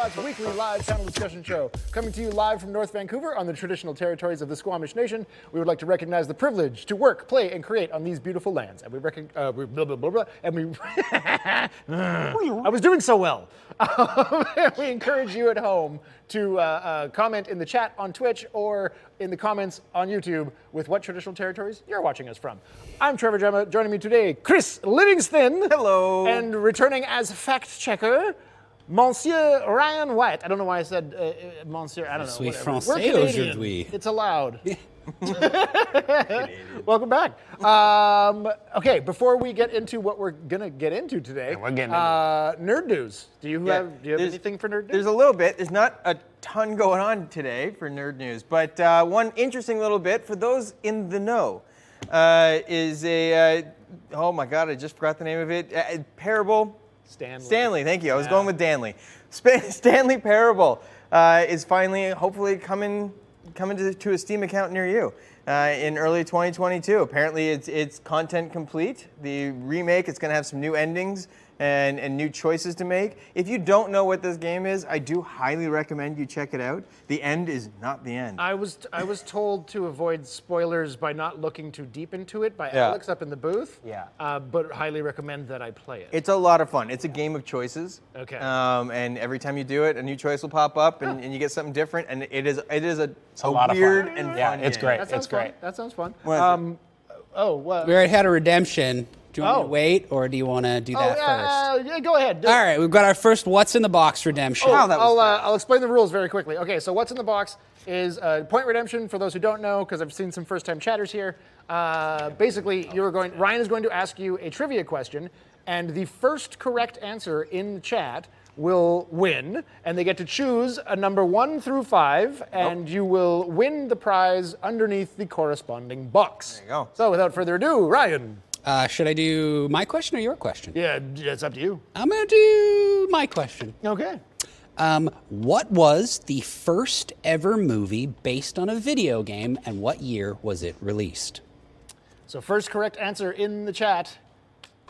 Robot's weekly live channel discussion show. Coming to you live from North Vancouver on the traditional territories of the Squamish Nation. We would like to recognize the privilege to work, play, and create on these beautiful lands. And I was doing so well. We encourage you at home to comment in the chat on Twitch or in the comments on YouTube with what traditional territories you're watching us from. I'm Trevor Gemma. Joining me today, Chris Livingston. Hello. And returning as fact checker, Monsieur Ryan Whyte. I don't know why I said Monsieur. I don't know. Suis Whatever. français We're Canadian. aujourd'hui. It's allowed. Welcome back. Okay, before we get into what we're gonna get into today, nerd news. Do you have anything for nerd news? There's a little bit. There's not a ton going on today for nerd news, but one interesting little bit for those in the know is a oh my god, I just forgot the name of it. Parable. Stanley, thank you. I was going with Danley. Stanley Parable is finally, hopefully, coming to a Steam account near you in early 2022. Apparently, it's content complete. The remake is going to have some new endings and new choices to make. If you don't know what this game is, I do highly recommend you check it out. The end is not the end. I was told to avoid spoilers by not looking too deep into it by Alex up in the booth. Yeah. But highly recommend that I play it. It's a lot of fun. It's a game of choices. Okay. And every time you do it, a new choice will pop up, and you get something different. And it is a lot of weird fun. and fun Yeah, it's game. great. That sounds It's great. fun. That sounds fun. What? We already had a redemption. Do you want me Oh. to wait, or do you want to do that first? Yeah, go ahead. All right, we've got our first What's in the Box redemption. Wow, that was fast. I'll explain the rules very quickly. Okay, so what's in the box is point redemption for those who don't know, because I've seen some first-time chatters here. Basically, Ryan is going to ask you a trivia question, and the first correct answer in the chat will win, and they get to choose a number 1 through 5, and you will win the prize underneath the corresponding box. There you go. So without further ado, Ryan. Should I do my question or your question? Yeah, it's up to you. I'm going to do my question. Okay. What was the first ever movie based on a video game, and what year was it released? So first correct answer in the chat.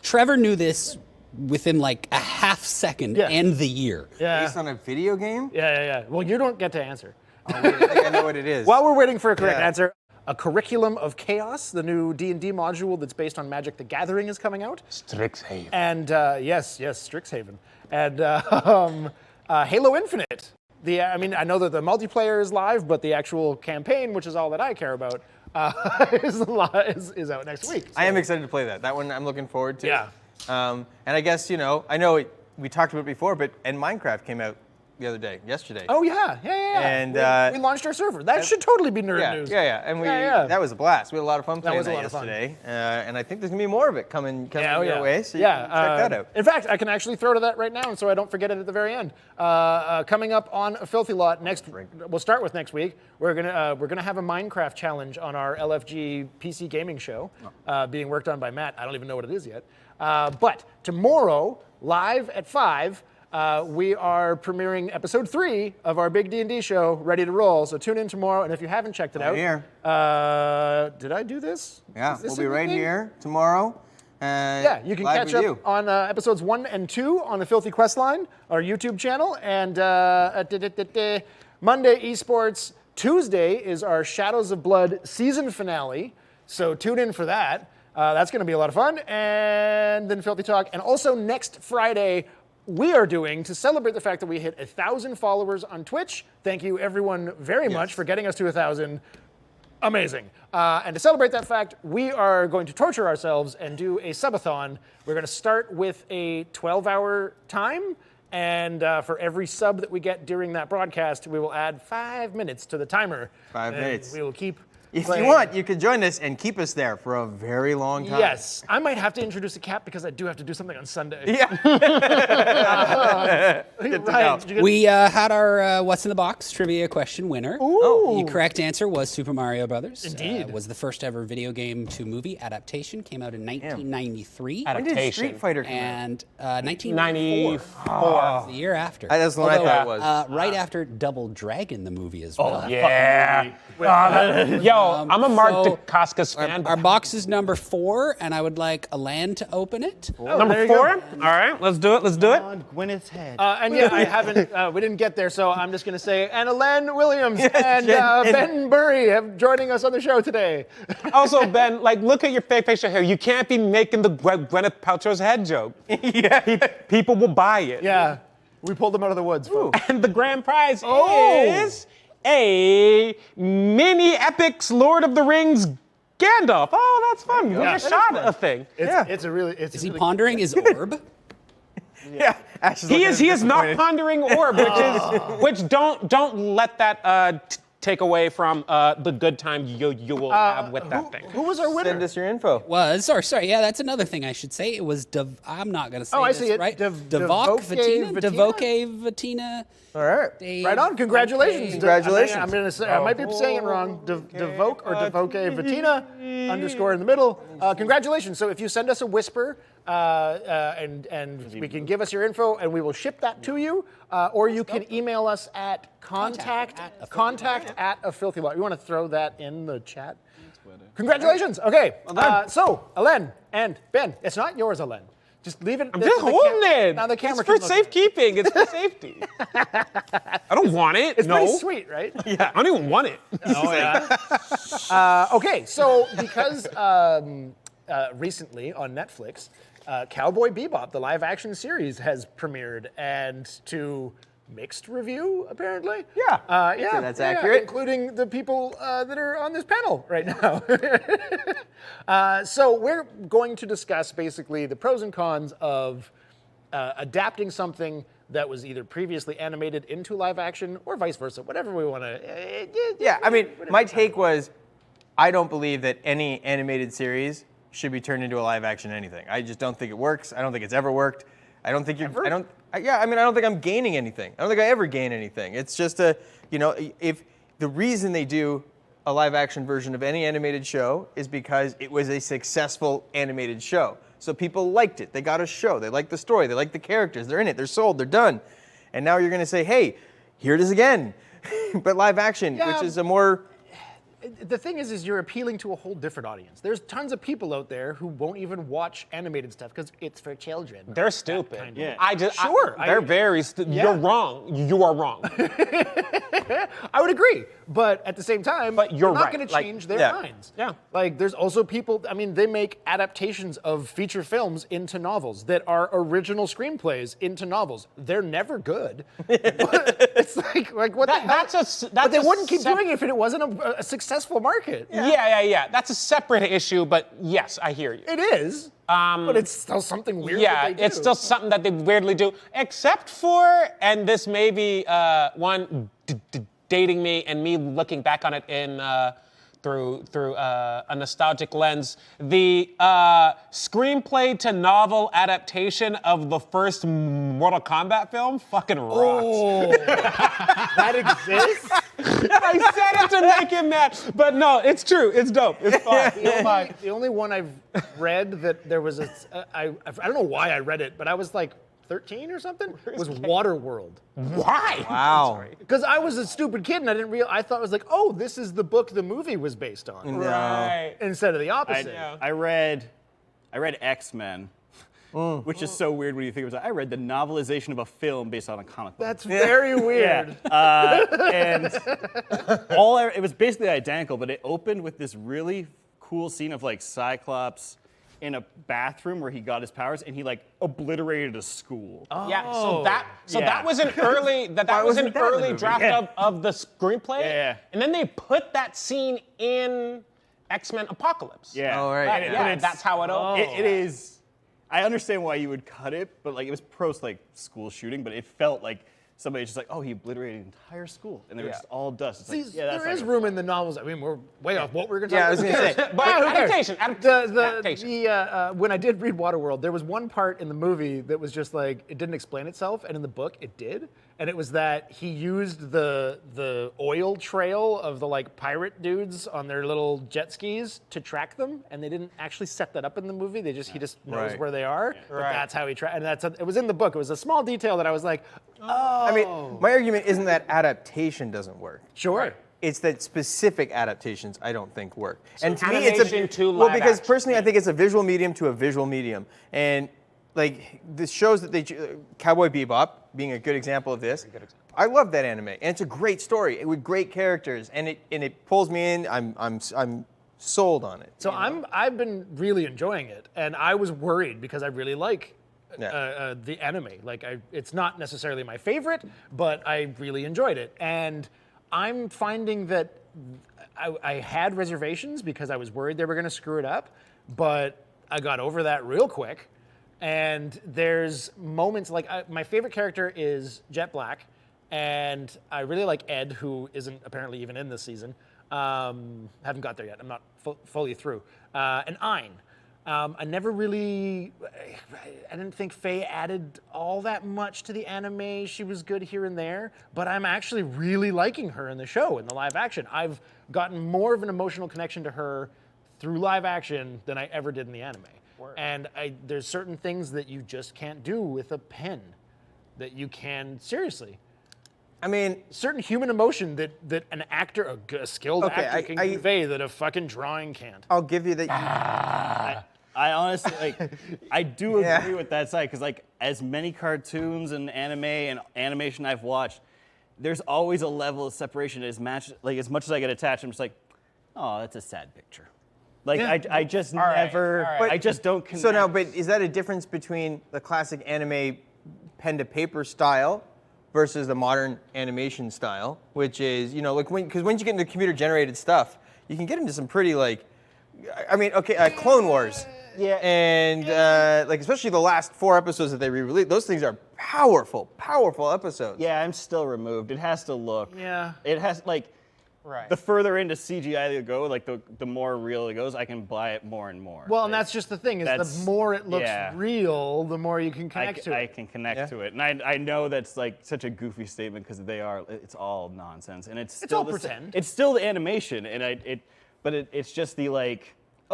Trevor knew this within like a half second and the year. Yeah. Based on a video game? Yeah. Well, you don't get to answer. Oh, wait, I think I know what it is. While we're waiting for a correct answer, a Curriculum of Chaos, the new D&D module that's based on Magic the Gathering, is coming out. Strixhaven. And yes, Strixhaven. And Halo Infinite. I know that the multiplayer is live, but the actual campaign, which is all that I care about, is out next week. So. I am excited to play that. That one I'm looking forward to. Yeah. And I guess, I know we talked about it before, and Minecraft came out the other day, yesterday. Oh, yeah. And we launched our server. That should totally be nerd news. Yeah. And that was a blast. We had a lot of fun playing was a that lot of fun. yesterday. And I think there's going to be more of it coming your way, so you yeah, can check that out. In fact, I can actually throw to that right now, and so I don't forget it at the very end. Coming up on a Filthy Lot we'll start with next week. We're gonna have a Minecraft challenge on our LFG PC gaming show, being worked on by Matt. I don't even know what it is yet. But tomorrow, live at 5. We are premiering episode 3 of our big D&D show, ready to roll. So tune in tomorrow, and if you haven't checked it out, Here. Did I do this? Yeah, Is this we'll be a right thing? here tomorrow. Yeah, you can live catch with up on episodes 1 and 2 on the Filthy Questline, our YouTube channel, and Monday esports. Tuesday is our Shadows of Blood season finale, so tune in for that. That's going to be a lot of fun, and then Filthy Talk, and also next Friday. We are doing, to celebrate the fact that we hit 1,000 followers on Twitch. Thank you, everyone, very much for getting us to 1,000. Amazing. And to celebrate that fact, we are going to torture ourselves and do a subathon. We're going to start with a 12-hour time, and for every sub that we get during that broadcast, we will add 5 minutes to the timer. 5 minutes. We will keep If playing. you want, you could join us and keep us there for a very long time. Yes. I might have to introduce a cap because I do have to do something on Sunday. Yeah. Good to know. We had our What's in the Box trivia question winner. Ooh. The correct answer was Super Mario Brothers. Indeed. Was the first ever video game to movie adaptation. Came out in 1993. When did Street Fighter come out? And 1994. The year after. That's the one I thought it was. Right after Double Dragon, the movie as well. Yeah. Yo, I'm a Mark Dacascos fan. Our box is number 4, and I would like Alain to open it. Number 4? All right, let's do it. On Gwyneth's head. And yeah, I haven't. We didn't get there, so I'm just going to say, and Alain Williams and Ben Burry have joining us on the show today. Also, Ben, look at your fake facial hair. You can't be making the Gwyneth Paltrow's head joke. People will buy it. Yeah, we pulled them out of the woods, folks. And the grand prize is a mini Epics Lord of the Rings Gandalf. Oh, that's fun. We just shot a thing. It's a really. Is he pondering his orb? Yeah. He is not pondering orb, which don't let that take away from the good time you will have with that thing. Who was our winner? Send us your info. Sorry, yeah, that's another thing I should say. It was, I'm not going to say I this, see it. right? Devoke Vatina. All right. Right on. Congratulations. Congratulations. I'm going to say, I might be saying it wrong. Devoke or Devoke Vatina _in the middle. Congratulations. So if you send us a whisper, and we can give us your info and we will ship that to you, or you can email us at contact at a filthy lot. You want to throw that in the chat? Congratulations. Okay. So Alain and Ben, it's not yours, Alain. Just leave it. I'm just holding it. Now the camera It's for can look. safekeeping. It's for safety. I don't want it. It's no. pretty sweet, right? Yeah. I don't even want it. Oh yeah. Okay, so because recently on Netflix, Cowboy Bebop, the live-action series, has premiered, and to mixed review, apparently. Yeah. Yeah, that's accurate. including the people that are on this panel right now. So we're going to discuss basically the pros and cons of adapting something that was either previously animated into live action or vice versa, whatever we want to. Yeah, I mean, my take was, I don't believe that any animated series should be turned into a live action anything. I just don't think it works. I don't think it's ever worked. I don't think I don't think I'm gaining anything. I don't think I ever gain anything. It's just if the reason they do a live action version of any animated show is because it was a successful animated show. So people liked it. They got a show. They liked the story. They liked the characters. They're in it. They're sold. They're done. And now you're going to say, hey, here it is again. But live action, which is a more... The thing is you're appealing to a whole different audience. There's tons of people out there who won't even watch animated stuff because it's for children. They're stupid. Kind of. Yeah. They're very stupid. Yeah. You're wrong. You are wrong. I would agree, but at the same time, But you're not right. going to Like, change their yeah. minds. Yeah. Like there's also people. I mean, they make adaptations of feature films into novels that are original screenplays into novels. They're never good. It's like what the hell? But they wouldn't keep doing it if it wasn't a successful market. Yeah. That's a separate issue, but yes, I hear you. It is, but it's still something weird. Yeah, that they do. it's still something that they weirdly do, except for, and this may be one dating me and me looking back on it in through a nostalgic lens. The screenplay to novel adaptation of the first Mortal Kombat film fucking rocks. Oh, that exists. I said it to make him mad, but no, it's true. It's dope. It's fun. The only one I've read that there was I don't know why I read it, but I was like 13 or something, was Waterworld. Why? Wow. Because I was a stupid kid and I didn't realize, I thought it was like, oh, this is the book the movie was based on. Right. Instead of the opposite. I read X-Men, which is so weird when you think about it. I read the novelization of a film based on a comic book. That's very weird. And it was basically identical, but it opened with this really cool scene of like Cyclops in a bathroom where he got his powers, and he like obliterated a school. Yeah, so Yeah. that was an early draft of the screenplay. Yeah. And then they put that scene in X-Men Apocalypse. Yeah. Oh, right. Yeah, that's how it opened. It is. I understand why you would cut it, but like it was post like school shooting, but it felt like somebody's just like, oh, he obliterated an entire school, and they were just all dust. It's See, like, yeah, that's there is not room in the novels. I mean, we're way off what we're going to Yeah, talk about. I was going to say. But who cares? adaptation. When I did read Waterworld, there was one part in the movie that was just like, it didn't explain itself, and in the book it did. And it was that he used the oil trail of the like pirate dudes on their little jet skis to track them, and they didn't actually set that up in the movie. He just knows Right. where they are. But Right. that's how he tracked. And it was in the book. It was a small detail that I was like, oh. I mean, my argument isn't that adaptation doesn't work. Sure. It's that specific adaptations I don't think work. And to me, animation to well, live because action. personally, I think it's a visual medium to a visual medium, and like the shows that they, Cowboy Bebop being a good example of this. I love that anime, and it's a great story with great characters, and it pulls me in. I'm sold on it. So I've been really enjoying it, and I was worried because I really like the anime. Like it's not necessarily my favorite, but I really enjoyed it, and I'm finding that I had reservations because I was worried they were going to screw it up, but I got over that real quick. And there's moments like my favorite character is Jet Black, and I really like Ed, who isn't apparently even in this season. Haven't got there yet. I'm not fully through. And Ayn. I never really, I didn't think Faye added all that much to the anime. She was good here and there, but I'm actually really liking her in the show, in the live action. I've gotten more of an emotional connection to her through live action than I ever did in the anime. And there's certain things that you just can't do with a pen that you can, seriously. I mean, certain human emotion that an actor, a skilled actor can convey that a fucking drawing can't. I'll give you that. I honestly, I do agree with that side, because as many cartoons and anime and animation I've watched, there's always a level of separation. As much as I get attached, I'm just like, oh, that's a sad picture. I just never, I just don't connect. So now, but is that a difference between the classic anime pen to paper style versus the modern animation style, which is, because once you get into computer generated stuff, you can get into some pretty Clone Wars. Yeah. And especially the last 4 episodes that they re-released, those things are powerful, powerful episodes. Yeah, I'm still removed. It has to look. Yeah. It has Right. the further into CGI they go, the more real it goes, I can buy it more and more. Well, and that's just the thing, is the more it looks real, the more you can connect to it. I can connect to it. And I know that's such a goofy statement, because it's all nonsense. And it's still all pretend. It's still the animation, and it's just the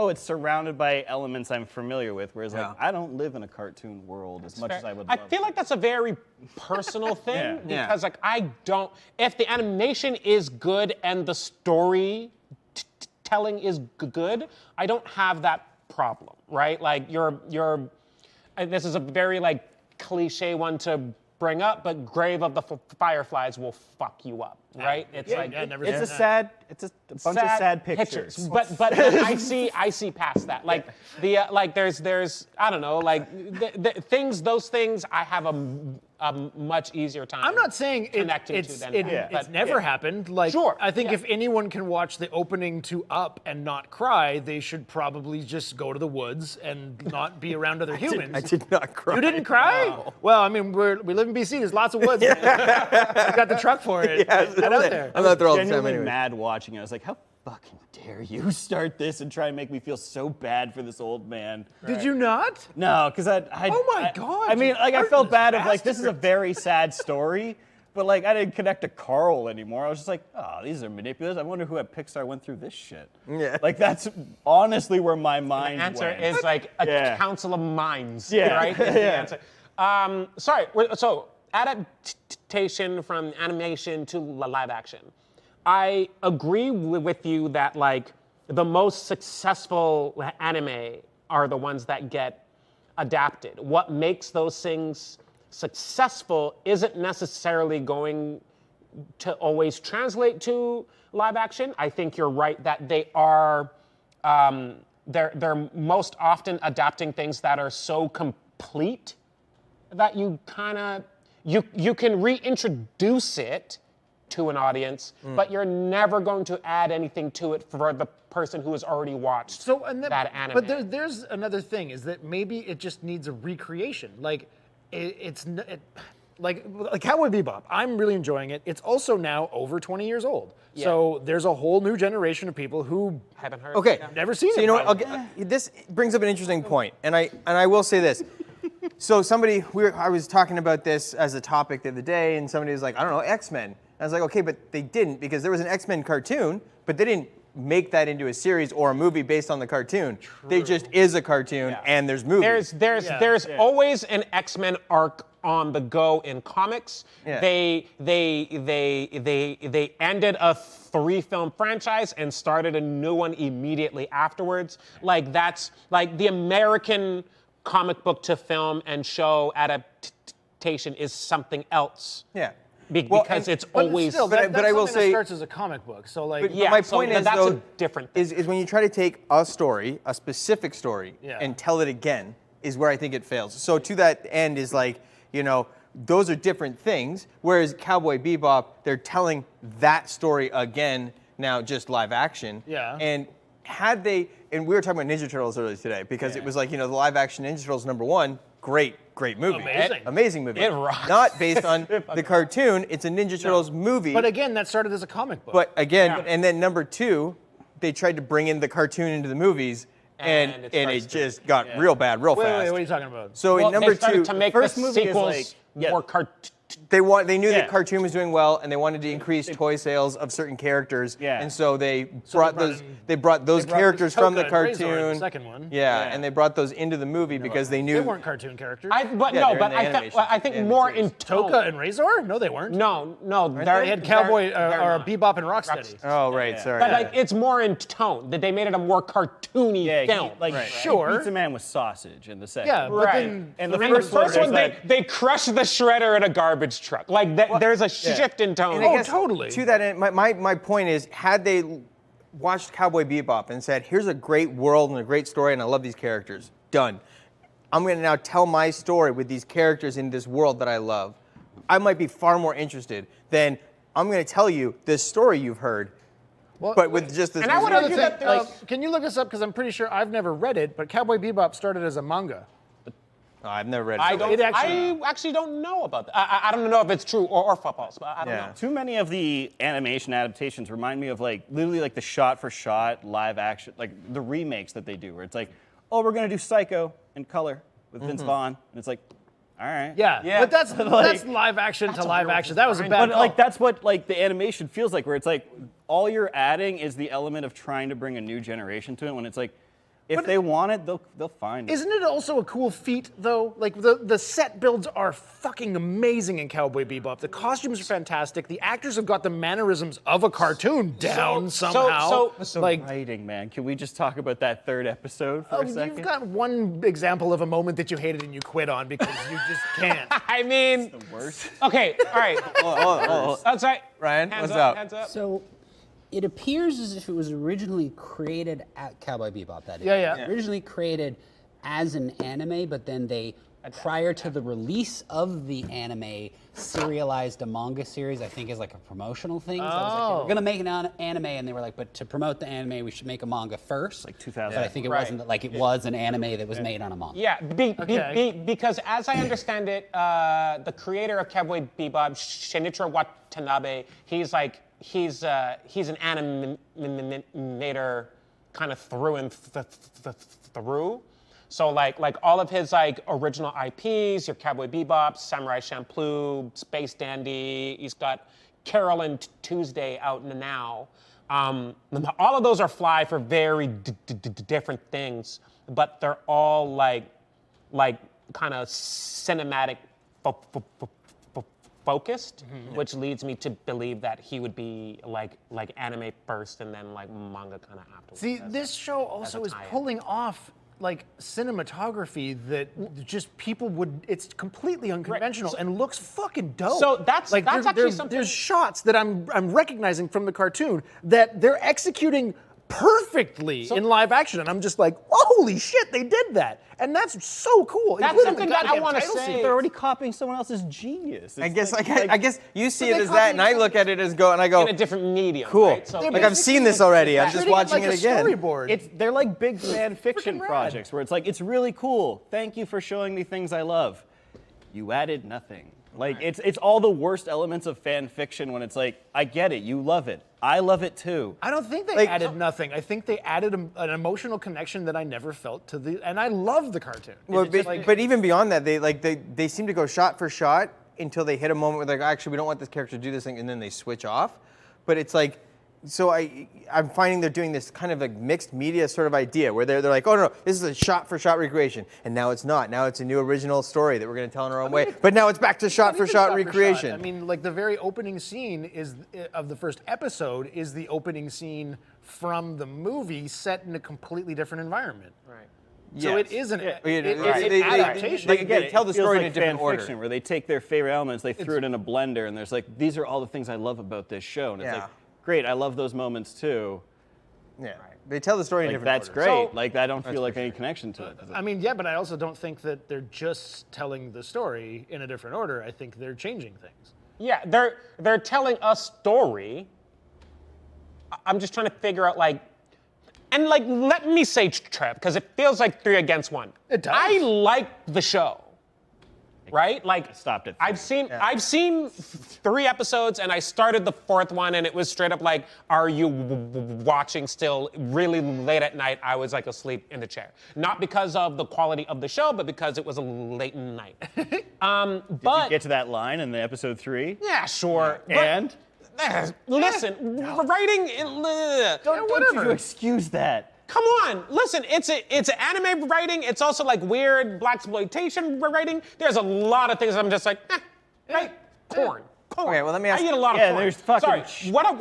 it's surrounded by elements I'm familiar with, whereas I don't live in a cartoon world as much as I would love. I feel like that's a very personal thing, because I don't, if the animation is good and the story telling is good, I don't have that problem, right? This is a very cliche one to bring up, but Grave of the Fireflies will fuck you up, right? It's a bunch of sad pictures. But I see past that. There's I don't know, those things I have a much easier time. I'm not saying connecting to than it's never happened. Sure, I think if anyone can watch the opening to Up and not cry, they should probably just go to the woods and not be around other humans. I did not cry. You didn't cry? No. Well, I mean, we live in BC. There's lots of woods. We got the truck for it. Get out there. I'm not there all the time genuinely anyway. mad watching it. I was like, how fucking dare you start this and try and make me feel so bad for this old man? Did you not? No, because I Oh my God, I mean, you I felt bad of heartless this is a very sad story, but I didn't connect to Carl anymore. I was just like, oh, these are manipulative. I wonder who at Pixar went through this shit. Yeah. That's honestly where my mind The answer went. is a council of minds, Yeah. right? Is the answer. Sorry, so adaptation from animation to live action. I agree with you that the most successful anime are the ones that get adapted. What makes those things successful isn't necessarily going to always translate to live action. I think you're right that they are they're most often adapting things that are so complete that you you can reintroduce it to an audience, but you're never going to add anything to it for the person who has already watched that anime. But there's another thing, is that maybe it just needs a recreation. Like Cowboy Bebop, I'm really enjoying it. It's also now over 20 years old. Yeah. So there's a whole new generation of people who haven't heard. Okay, never seen so it. you know what? This brings up an interesting point, and I will say this. So I was talking about this as a topic the other day, and somebody was like, I don't know, X-Men. I was like, okay, but they didn't, because there was an X-Men cartoon, but they didn't make that into a series or a movie based on the cartoon. They just is a cartoon and there's movies. There's always an X-Men arc on the go in comics. Yeah. They ended a 3-film franchise and started a new one immediately afterwards. Like that's like the American comic book to film and show adaptation is something else. Yeah. Because it's always. Still, but that's I will something say- that starts as a comic book. So like, But Yeah, my so point is, that's though, a different thing. is when you try to take a story, a specific story, and tell it again, is where I think it fails. So to that end is like, those are different things. Whereas Cowboy Bebop, they're telling that story again, now just live action. Yeah. And had they, and we were talking about Ninja Turtles earlier today, because it was like, the live action Ninja Turtles #1, great movie. Amazing movie. It rocks. Not based on the cartoon, it's a Ninja Turtles movie. but again, that started as a comic book. But again, and then #2, they tried to bring in the cartoon into the movies, and And it it starts to- just got real bad, real wait, fast. what are you talking about? So Well, in they started to #2, make first the movie is sequels like- yeah. more they knew that cartoon was doing well, and they wanted to increase toy sales of certain characters. Yeah. And so they brought those characters from the Toka and Razor in cartoon. the second one. Yeah, and they brought those into the movie because they knew. They weren't cartoon characters. they're in the animation. I think In the more series. in tone. Toka and Razor? No, they weren't. No, They they're, had Cowboy they're or not. Bebop and Rocksteady. Oh, right, sorry. But like it's more in tone. That they made it a more cartoony Yeah, film. Sure. He beats a man with sausage in the second. Yeah, but Right. then And the three And the was first like- one, they crush the shredder in a garbage truck. Like there's a shift in tone. And I guess totally. To that end, my point is, had they watched Cowboy Bebop and said, here's a great world and a great story, and I love these characters, done. I'm going to now tell my story with these characters in this world that I love. I might be far more interested than I'm going to tell you this story you've heard, but with just this. And I would Another argue thing, that there's- can you look this up? Because I'm pretty sure I've never read it, but Cowboy Bebop started as a manga. Oh, I've never read it. I actually don't know about that. I don't know if it's true or false, but I don't know. Too many of the animation adaptations remind me of literally the shot-for-shot live action, like the remakes that they do, where it's like, oh, we're gonna do Psycho in color with Vince Vaughn, and it's like, all right. Yeah, but that's live action to live action. That was a bad But call. that's what the animation feels like, where it's like all you're adding is the element of trying to bring a new generation to it. When it's like, if they want it, they'll find it. Isn't it also a cool feat, though? Like, the set builds are fucking amazing in Cowboy Bebop. The costumes are fantastic. The actors have got the mannerisms of a cartoon down somehow. So like, writing, man. Can we just talk about that third episode for a second? you've got one example of a moment that you hated and you quit on because you just can't. I mean, the worst. okay, all right. That's right. Ryan, Hands what's up? Hands up. So it appears as if it was originally created at Cowboy Bebop. That is. Yeah. Originally created as an anime, but then they, prior to the release of the anime, serialized a manga series. I think as like a promotional thing. So it was like, we're gonna make an anime, and they were like, but to promote the anime, we should make a manga first. Like 2000. But I think it wasn't like it was an anime that was made on a manga. Yeah, because as I understand it, the creator of Cowboy Bebop, Shinichiro Watanabe, he's an animator kind of through and through. So like all of his original IPs, your Cowboy Bebop, Samurai Champloo, Space Dandy. He's got Carol and Tuesday out now. All of those are fly for very different things, but they're all like kind of cinematic focused, which leads me to believe that he would be like anime first and then like manga kind of afterwards. See, this show also is pulling off like cinematography that just people would. It's completely unconventional and looks fucking dope. So that's actually something. There's shots that I'm recognizing from the cartoon that they're executing perfectly in live action, and I'm just like, holy shit, they did that, and that's so cool. That's including something the that I goddamn wanna title say. sequence. They're already copying someone else's genius. I It's guess I guess you see it they as that, and I copy look at it as and I go, in a different medium. cool. Right? So, Like I've seen this already. I'm just Treating watching like it again. a storyboard. They're like big fan fiction freaking rad. projects where it's like, it's really cool. Thank you for showing me things I love. You added nothing. Like it's all the worst elements of fan fiction when it's like, I get it, you love it. I love it too. I don't think they Like- added nothing. I think they added an emotional connection that I never felt to the, and I love the cartoon. Well, It's just like- but even beyond that, they seem to go shot for shot until they hit a moment where they're like, actually, we don't want this character to do this thing, and then they switch off. But it's like, so I'm finding they're doing this kind of like mixed media sort of idea where they're like, oh no, this is a shot-for-shot recreation, and now it's not. Now it's a new original story that we're going to tell in our own way. But now it's back to shot-for-shot recreation. I mean, like the very opening scene of the first episode is the opening scene from the movie set in a completely different environment. Right. So Yes. it is an It's adaptation. They tell the it feels story like in a different fan order. fiction, where they take their favorite elements, they threw it in a blender, and there's like, these are all the things I love about this show. And it's Yeah. like, great, I love those moments too. Yeah. They tell the story in a Like, different that's order. great. Like, I don't feel like any connection to it. I mean, yeah, but I also don't think that they're just telling the story in a different order. I think they're changing things. Yeah, they're telling a story. I'm just trying to figure out and let me say, Trev, because it feels like 3 against 1. It does. I like the show, right? Like, stopped at 3. I've seen 3 episodes, and I started the 4th one, and it was straight up like, are you watching still? Really late at night, I was like asleep in the chair. Not because of the quality of the show, but because it was a late night. Did you get to that line in the episode 3? Yeah, sure. but- And? Listen, writing. Don't you excuse that. Come on, listen. It's anime writing. It's also like weird blaxploitation writing. There's a lot of things I'm just like, right? Corn. Okay, well, let me ask- I eat a lot of Yeah, corn. there's fucking Sorry. What I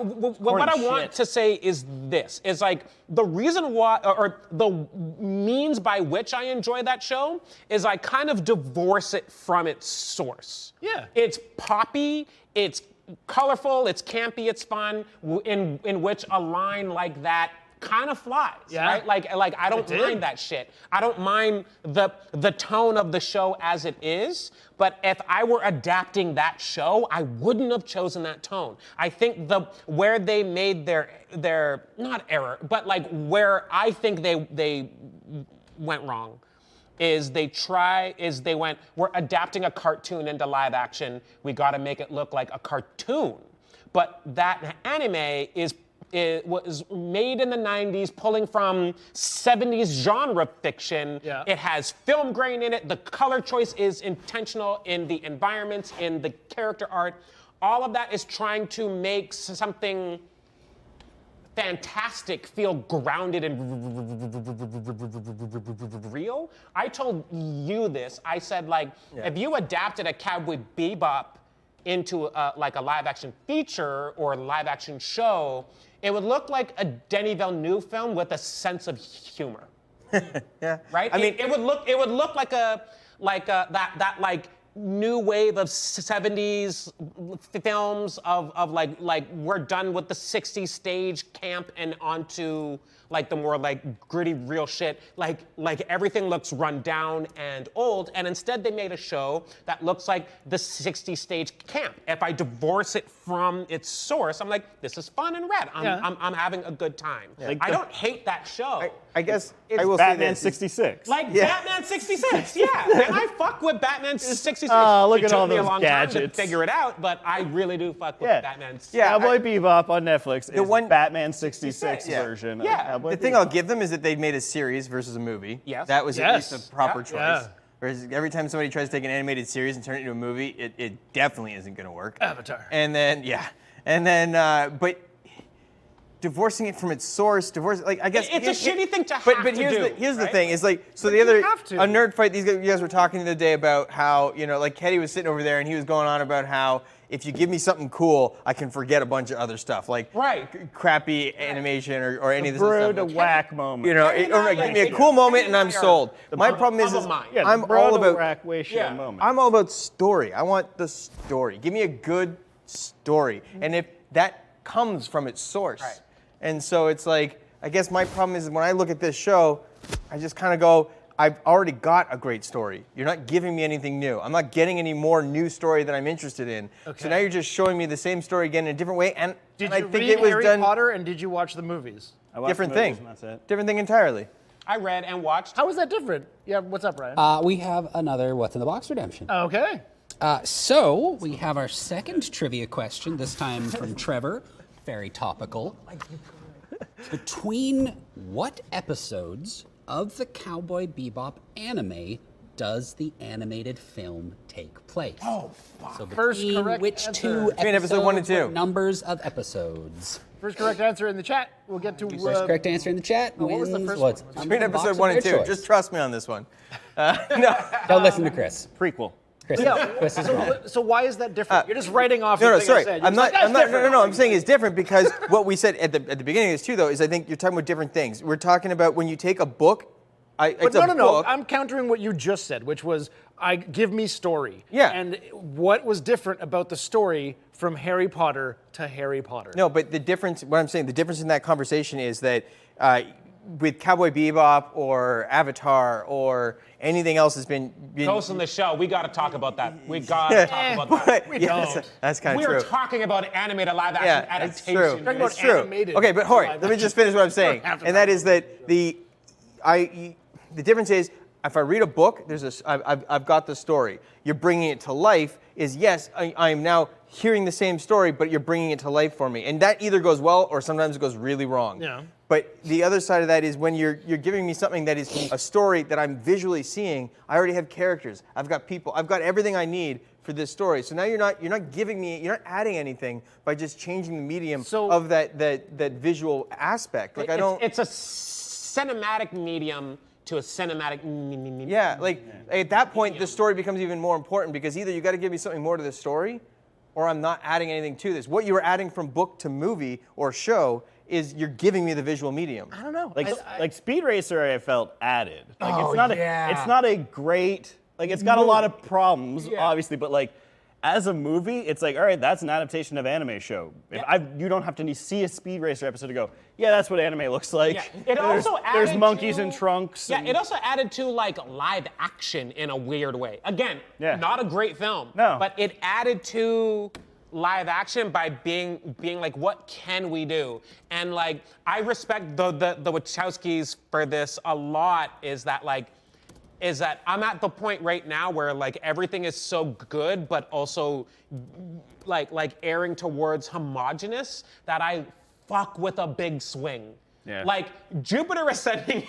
want shit. to say is this: is like the reason why, or the means by which I enjoy that show is I kind of divorce it from its source. Yeah. It's poppy. It's colorful, it's campy, it's fun, in which a line like that kind of flies, Yeah. right? Like I don't mind that shit. I don't mind the tone of the show as it is, but if I were adapting that show, I wouldn't have chosen that tone. I think where they made their not error, but like where I think they went wrong is they went, we're adapting a cartoon into live action, we gotta make it look like a cartoon. But that anime was made in the 90s, pulling from 70s genre fiction. Yeah. It has film grain in it, the color choice is intentional in the environments, in the character art. All of that is trying to make something fantastic feel grounded and real. I told you this. I said, if you adapted a Cowboy Bebop into a live action feature or live action show, it would look like a Denis Villeneuve film with a sense of humor. Yeah. Right? I mean, it would look like that new wave of 70s films of like we're done with the 60s stage camp and onto like the more like gritty real shit, like everything looks run down and old, and instead they made a show that looks like the 60s stage camp. If I divorce it from its source, I'm like, this is fun and rad. I'm having a good time. Like I don't hate that show. I guess It's I will say Batman this. 66. Like Yeah. Batman 66, yeah. And I fuck with Batman 66. look It at took all me a those long time gadgets. to figure it out, but I really do fuck with Yeah. Batman. Yeah. Cowboy Bebop on Netflix is one- Batman 66 Yeah. version Yeah. of Cowboy The thing Bebop. I'll give them is that they made a series versus a movie. Yes. That was at least Yes. a proper Yeah. choice. Yeah. Whereas every time somebody tries to take an animated series and turn it into a movie, it definitely isn't going to work. Avatar. And then, but divorcing it from its source, I guess It's a shitty thing to but have but to here's do, here's the right? thing is like so But the you other have to. a nerd fight. You guys were talking the other day about how like Keddy was sitting over there and he was going on about how if you give me something cool, I can forget a bunch of other stuff like crappy animation or any of this Bro other to stuff. whack moment. You know, give me a cool moment and I'm sold. My problem is Yeah, I'm the bro all to about whack ratio Yeah. moment. I'm all about story. I want the story. Give me a good story. And if that comes from its source. Right. And so it's like, I guess my problem is when I look at this show, I just kind of go, I've already got a great story. You're not giving me anything new. I'm not getting any more new story that I'm interested in. Okay. So now you're just showing me the same story again in a different way. And Did I you think read it was Harry done Potter and did you watch the movies? I watched different the movies thing. and that's it. Different thing entirely. I read and watched. How was that different? Yeah, what's up, Ryan? We have another What's in the Box redemption. Okay. So we have our second trivia question, this time from Trevor. Very topical. Between what episodes of the Cowboy Bebop anime does the animated film take place? Oh, So First between correct which answer. two Between episode 1 and episodes, 2. what numbers of episodes? First correct answer in the chat. We'll get to First correct answer in the chat what was wins the first what's one? under Between the box episode of 1 and their 2. choice. Just trust me on this one. No. Don't listen to Chris. Prequel. Chris, Chris is wrong. So why is that different? You're just writing off No, the no, thing sorry. I said. You're I'm not. just like, I'm not. "That's No, no, different." no. I'm saying it's different because what we said at the beginning of this too, though, is I think you're talking about different things. We're talking about when you take a book. But It's a no. book. I'm countering what you just said, which was, give me story. Yeah. And what was different about the story from Harry Potter to Harry Potter? No, but the difference. What I'm saying, the difference in that conversation is that with Cowboy Bebop or Avatar or anything else has been. Ghost in the Shell, we got to talk about that. We got to talk about that. We Yes, don't. that's kind of We're true. talking about animated live action Yeah, it's adaptation. true. Talking about It's true. animated Okay, but Hori, live let me just finish what I'm saying, have to and that is that the difference is if I read a book, I've got the story. You're bringing it to life. Yes, I'm now hearing the same story, but you're bringing it to life for me, and that either goes well or sometimes it goes really wrong. Yeah. But the other side of that is when you're giving me something that is a story that I'm visually seeing. I already have characters. I've got people. I've got everything I need for this story. So now you're not giving me. You're not adding anything by just changing the medium of that visual aspect. Like I don't. It's a cinematic medium to a cinematic medium. Yeah, like at that point, the story becomes even more important because either you got to give me something more to the story, or I'm not adding anything to this. What you were adding from book to movie or show is you're giving me the visual medium. I don't know. Like Speed Racer, I felt added. Like Oh, it's not yeah. it's not a great. Like it's got a lot of problems, obviously, but like as a movie, it's like, all right, that's an adaptation of anime show. You don't have to see a Speed Racer episode to go, yeah, that's what anime looks like. Yeah. It also there's added monkeys to- in trunks. Yeah, and- it also added to like live action in a weird way. Again, not a great film. No. But it added to live action by being like, what can we do? And like, I respect the Wachowskis for this a lot. Is that I'm at the point right now where like everything is so good, but also like erring towards homogenous that I fuck with a big swing. Yeah. Like Jupiter Ascending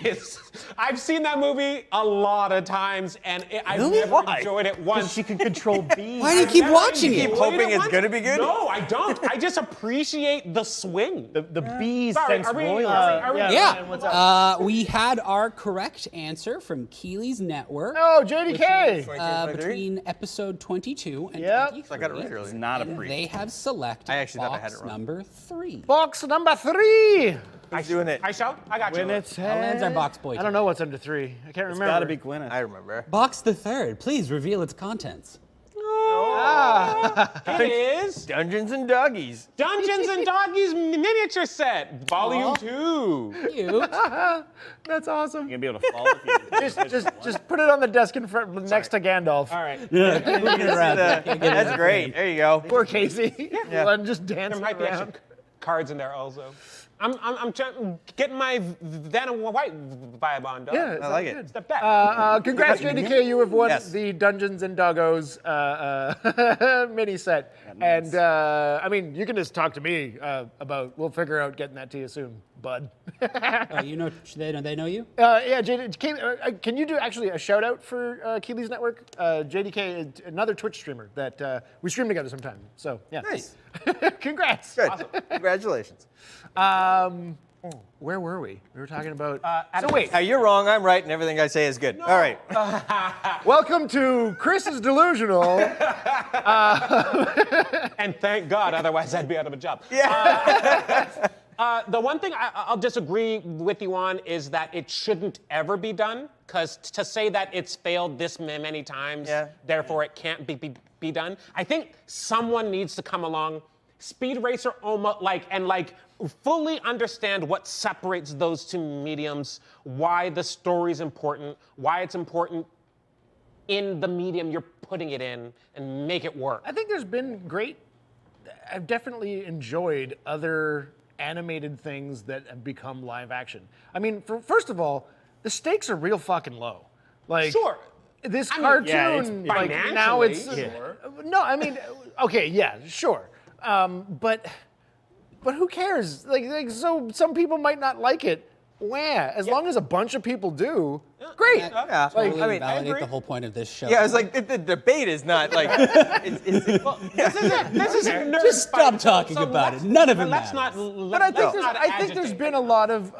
I've seen that movie a lot of times and I've never Why? enjoyed it 'Cause once. she can control bees. Why do you keep watching keep it? hoping it's gonna be good? No, I don't. I just appreciate the swing. The bees Sorry, sense are we- royalty. are we- Yeah. Ryan, what's up? We had our correct answer from Keeley's Network Oh, JDK. between episode 22 and Yep. 23. I got it right It's earlier. not a And pre. they have selected I actually thought I had box it wrong. number 3. Box number 3. Who's doing it? I shout. I got you. When it's Alain's our box boy. I don't know what's under 3. I can't It's remember. gotta be Gwyneth. I remember. Box the 3rd. Please reveal its contents. It is Dungeons and Doggies. Dungeons and Doggies miniature set, volume 2. Cute. That's awesome. You're gonna be able to follow if you Just put it on the desk in front next to Gandalf. All right. That's great. There you go. Poor Casey. Yeah. Let him just There dance might be around. extra cards in there also. I'm getting my Vanna White vibe on, dog. Yeah, I like it. Step back. Congrats, JDK. You have won Yes. the Dungeons and Doggos mini set. And I mean, you can just talk to me about. We'll figure out getting that to you soon, bud. You know, they know you? Yeah, JDK. Can you do actually a shout out for Keeley's Network? JDK is another Twitch streamer that we stream together sometime. So yeah. Nice. Congrats. Good. Congratulations. Where were we? We were talking about. So wait. Now you're wrong. I'm right, and everything I say is good. All right. Welcome to Chris is Delusional. And thank God, otherwise I'd be out of a job. Yeah. The one thing I'll disagree with you on is that it shouldn't ever be done, because to say that it's failed this many times, therefore it can't be done. I think someone needs to come along, Speed Racer almost and fully understand what separates those two mediums, why the story's important, why it's important in the medium you're putting it in, and make it work. I think there's been great. I've definitely enjoyed other animated things that have become live action. I mean, first of all, the stakes are real fucking low. Like, Sure. this I mean, cartoon, yeah, like now it's financially, no. I mean, okay, yeah, sure, but who cares? Like, so some people might not like it, As long as a bunch of people do, great. Yeah. Totally I mean, I validate agree. the whole point of this show. Yeah, it's like the debate is not like. This isn't nerd Just stop fight, talking about it. None of it Let's matters. not. But I think there's been a lot of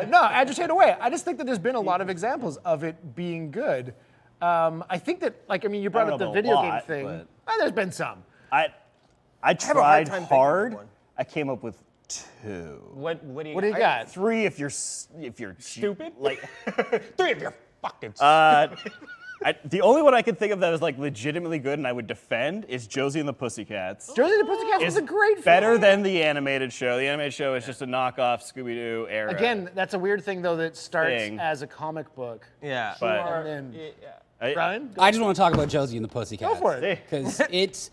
no, agitate away. I just think that there's been a lot of examples of it being good. I think that you brought I up don't the know video about a game lot, thing. but- There's been some. I have a hard tried time thinking of hard. one. I came up with 2. What do you What do you got? 3 if you're Stupid? Like, 3 of your fucking. the only one I could think of that was like legitimately good and I would defend is Josie and the Pussycats. Josie and the Pussycats was a great film. Better than the animated show. The animated show is just a knockoff Scooby-Doo era. Again, that's a weird thing though that starts Thing. as a comic book. Yeah. But- And then I- Ryan, I just want to talk about Josie and the Pussycats. go for it. Because it's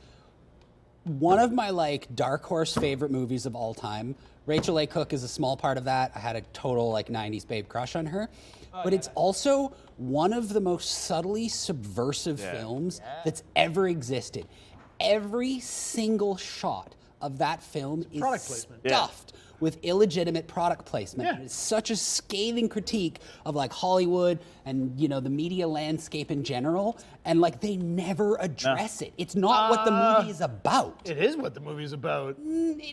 one of my dark horse favorite movies of all time. Rachel A. Cook is a small part of that. I had a total 90s babe crush on her. But it's also one of the most subtly subversive films that's ever existed. Every single shot of that film is Product placement. stuffed with illegitimate product placement. Yeah. And it's such a scathing critique of Hollywood and the media landscape in general, and they never address it. It's not what the movie is about. It is what the movie's about. I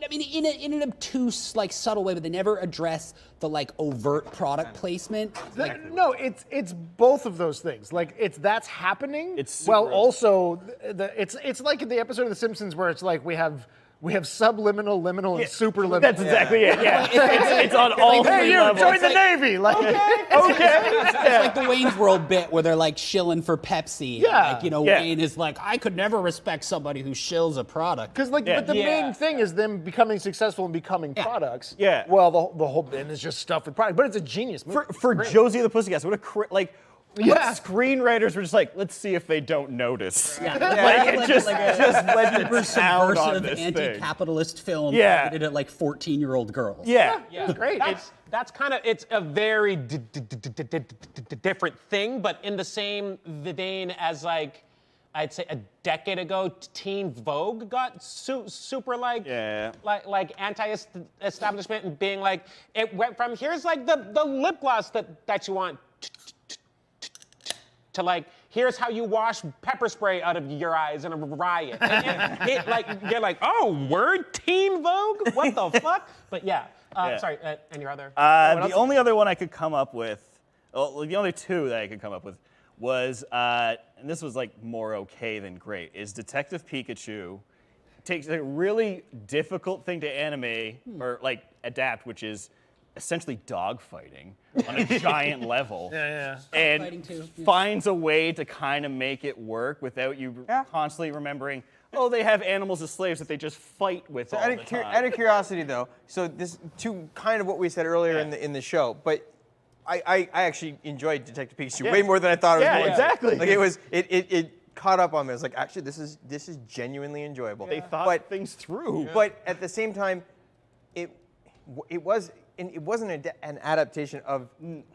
mean, in an obtuse, subtle way, but they never address the overt product placement. No, it's both of those things. That's happening. It's while super- also it's like in the episode of The Simpsons where it's we have subliminal, liminal, and superliminal. That's exactly it. Yeah, it's on all Hey, 3 you levels. join the Navy. It's like the Wayne's World bit where they're shilling for Pepsi. Yeah. Wayne is I could never respect somebody who shills a product. Because but the main thing is them becoming successful and becoming products. Yeah. Well, the whole bin is just stuff with product, but it's a genius movie. For Josie and the Pussycats, what Yeah. screenwriters were just let's see if they don't notice. Yeah. Just let it sound on Subversive this thing. anti-capitalist film Yeah. targeted at 14-year-old girls. Yeah. It's great. That's it's a very different thing, but in the same vein as I'd say a decade ago, Teen Vogue got super anti-establishment and being it went from here's the lip gloss that you want to here's how you wash pepper spray out of your eyes in a riot. And you're oh, word, Teen Vogue? What the fuck? But yeah. Sorry, and your other? The only other one I could come up with, the only 2 that I could come up with was, and this was more okay than great, is Detective Pikachu takes a really difficult thing to animate or adapt, which is essentially dogfighting on a giant level. Yeah. And Fighting too, yeah. finds a way to kind of make it work without you constantly remembering, oh, they have animals as slaves that they just fight with all the time. Out of curiosity, though, so this to kind of what we said earlier in the show, but I actually enjoyed Detective Pikachu way more than I thought it was Yeah, going exactly. to. It caught up on me. I was actually, this is genuinely enjoyable. They thought things through. But at the same time, it wasn't an adaptation of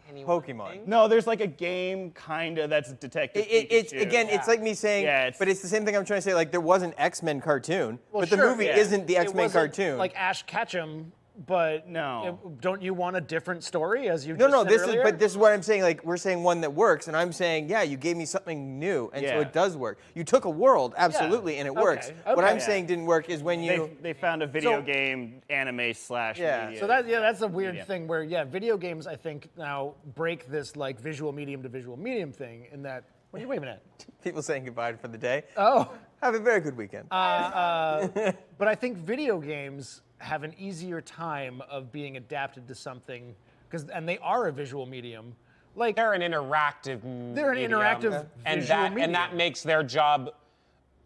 Pokemon. No, there's a game kinda that's Detective It's Pikachu. again, it's like me saying, but it's the same thing I'm trying to say. There was an X-Men cartoon, Well, but the sure, movie yeah. isn't the It X-Men wasn't cartoon. like Ash Ketchum, but No. don't you want a different story as you No, just no, said this earlier? is, but this is what I'm saying. We're saying one that works, and I'm saying, yeah, you gave me something new, and so Yeah. it does work. You took a world, absolutely, and it works. What I'm saying didn't work is when you. They found a video So- game anime / Yeah. media. So that's a weird medium. thing where video games I think now break this visual medium to visual medium thing in that what are you waving at? People saying goodbye for the day. Oh. Have a very good weekend. But I think video games have an easier time of being adapted to something and they are a visual medium. They're an interactive They're an medium, interactive and visual that medium. makes their job,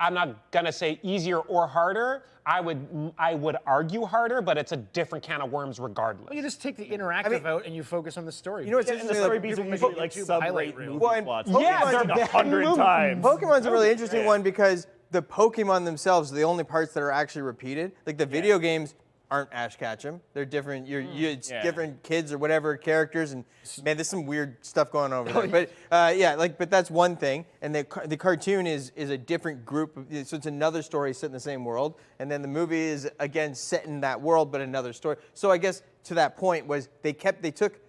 I'm not gonna say easier or harder. I would argue harder, but it's a different can of worms regardless. You just take the interactive out and you focus on the story. You know what's And the interesting? story Like, beats are people usually make YouTube sub-rate highlight reel. movie Well, and plots. Pokemon's Yeah, are they're 100 times. Pokemon's a really interesting Yeah. one because the Pokemon themselves are the only parts that are actually repeated. The video games aren't Ash Ketchum. They're different. It's different kids or whatever characters, and man, there's some weird stuff going on over there. But but that's one thing. And the cartoon is a different group. So it's another story set in the same world, and then the movie is again set in that world, but another story. So I guess to that point was they took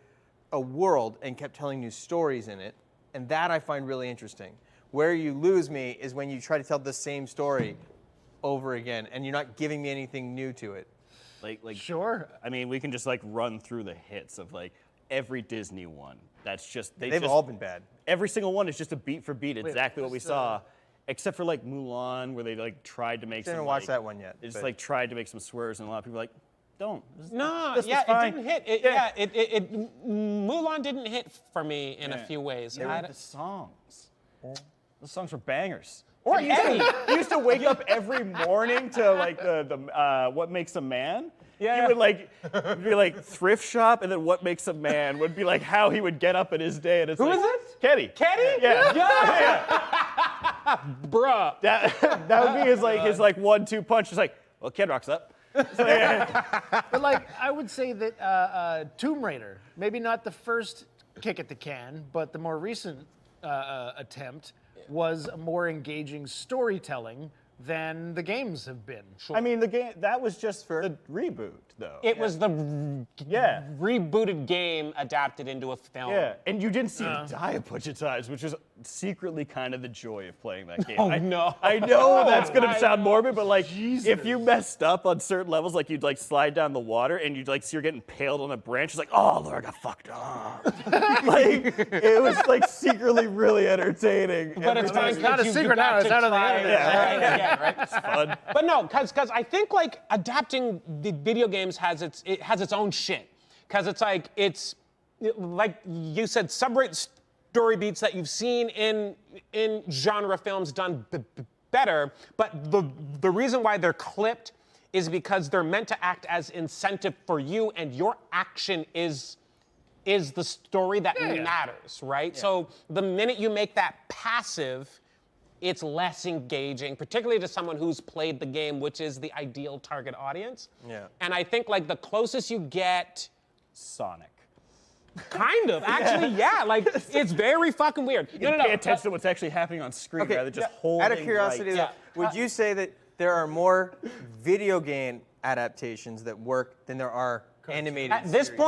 a world and kept telling new stories in it, and that I find really interesting. Where you lose me is when you try to tell the same story over again, and you're not giving me anything new to it. Like Sure. I mean, we can just like run through the hits of like every Disney one. That's just They've all been bad. Every single one is just a beat for beat exactly what we saw, except for like Mulan, where they like tried to make. Didn't some, watch like, that one yet. They just like tried to make some swerves, and a lot of people are like, don't. No, this was yeah, fine. it didn't hit. Mulan didn't hit for me in a few ways. They were the songs. Those songs were bangers. Or Eddie. You used to wake up every morning to like the What Makes a Man. Yeah. You would like be like thrift shop, and then What Makes a Man would be like how he would get up in his day. And it's Who like, is it? Kenny. Kenny? Yeah. Bruh. That would be his 1-2 punch. It's like, well, Kid Rock's up. So, yeah. But like, I would say that Tomb Raider, maybe not the first kick at the can, but the more recent attempt was a more engaging storytelling than the games have been. I mean, the game that was just for the reboot, though. It was the rebooted game adapted into a film. Yeah, and you didn't see him die a bunch of times, which was secretly kind of the joy of playing that game. Oh, no. I know that's gonna I sound know. morbid, but like, if you messed up on certain levels, like you'd like slide down the water and you'd like see you're getting impaled on a branch. It's like, oh Lord, I got fucked up. Like it was like secretly really entertaining. But it's It's not a secret now, it's out of the internet. Right? It's fun. But no, because I think like adapting the video games has its own shit. Because it's like like you said, separate story beats that you've seen in genre films done better. But the reason why they're clipped is because they're meant to act as incentive for you, and your action is the story that matters, right? Yeah. So the minute you make that passive, it's less engaging, particularly to someone who's played the game, which is the ideal target audience. Yeah. And I think like the closest you get, Sonic. kind of, actually, yeah. Like it's very fucking weird. You pay attention to what's actually happening on screen rather than just holding. Out of curiosity, right. would you say that there are more video game adaptations that work than there are animated At this series?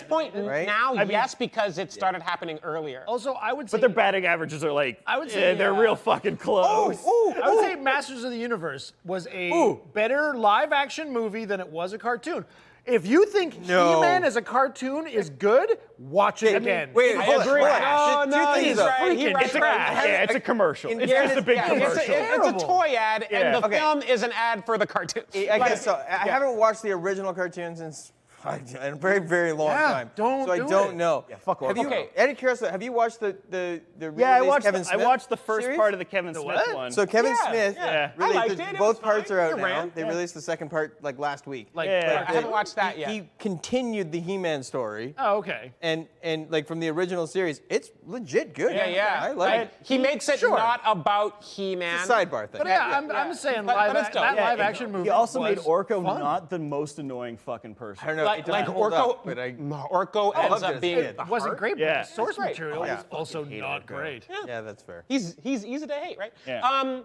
point, Right? now, yes, because it started happening earlier. Also, I would say. But their batting averages are like, I would say, they're real fucking close. I would say Masters of the Universe was a better live action movie than it was a cartoon. If you think He-Man as a cartoon is good, watch it again. Wait, I hold on, agree. hold on. No, Two things, he's though. right. He's right. It's it's a commercial. in It's just a big fairness, commercial. It's a toy ad, and the Okay. film is an ad for the cartoon. I guess so. I haven't watched the original cartoon since a very, very long time. don't so I do don't it. know. Yeah, fuck Have you, Okay. out of curiosity, have you watched the Yeah, I re-released watched. Kevin I Smith watched the first series? part of the Kevin Smith what? one. So Kevin Yeah, Smith, yeah. really, I liked it. It both was parts fine. are out It now. ran. They released the second part like last week. Like, Yeah. I haven't watched that yet. He continued the He-Man story, oh, okay. and like from the original series, it's legit good. Yeah. I like it. He makes it not about He-Man. It's a sidebar thing. But yeah, I'm saying But it's dope. that Yeah, live action movie. He also made was Orko fun. not the most annoying fucking person. I don't know. Like it doesn't hold Orko, up, but Orko ends loved it up as a being kid. the It wasn't heart. great, Yeah. but the source great. material Yeah. was also not great. yeah, that's fair. He's easy to hate, right? Yeah.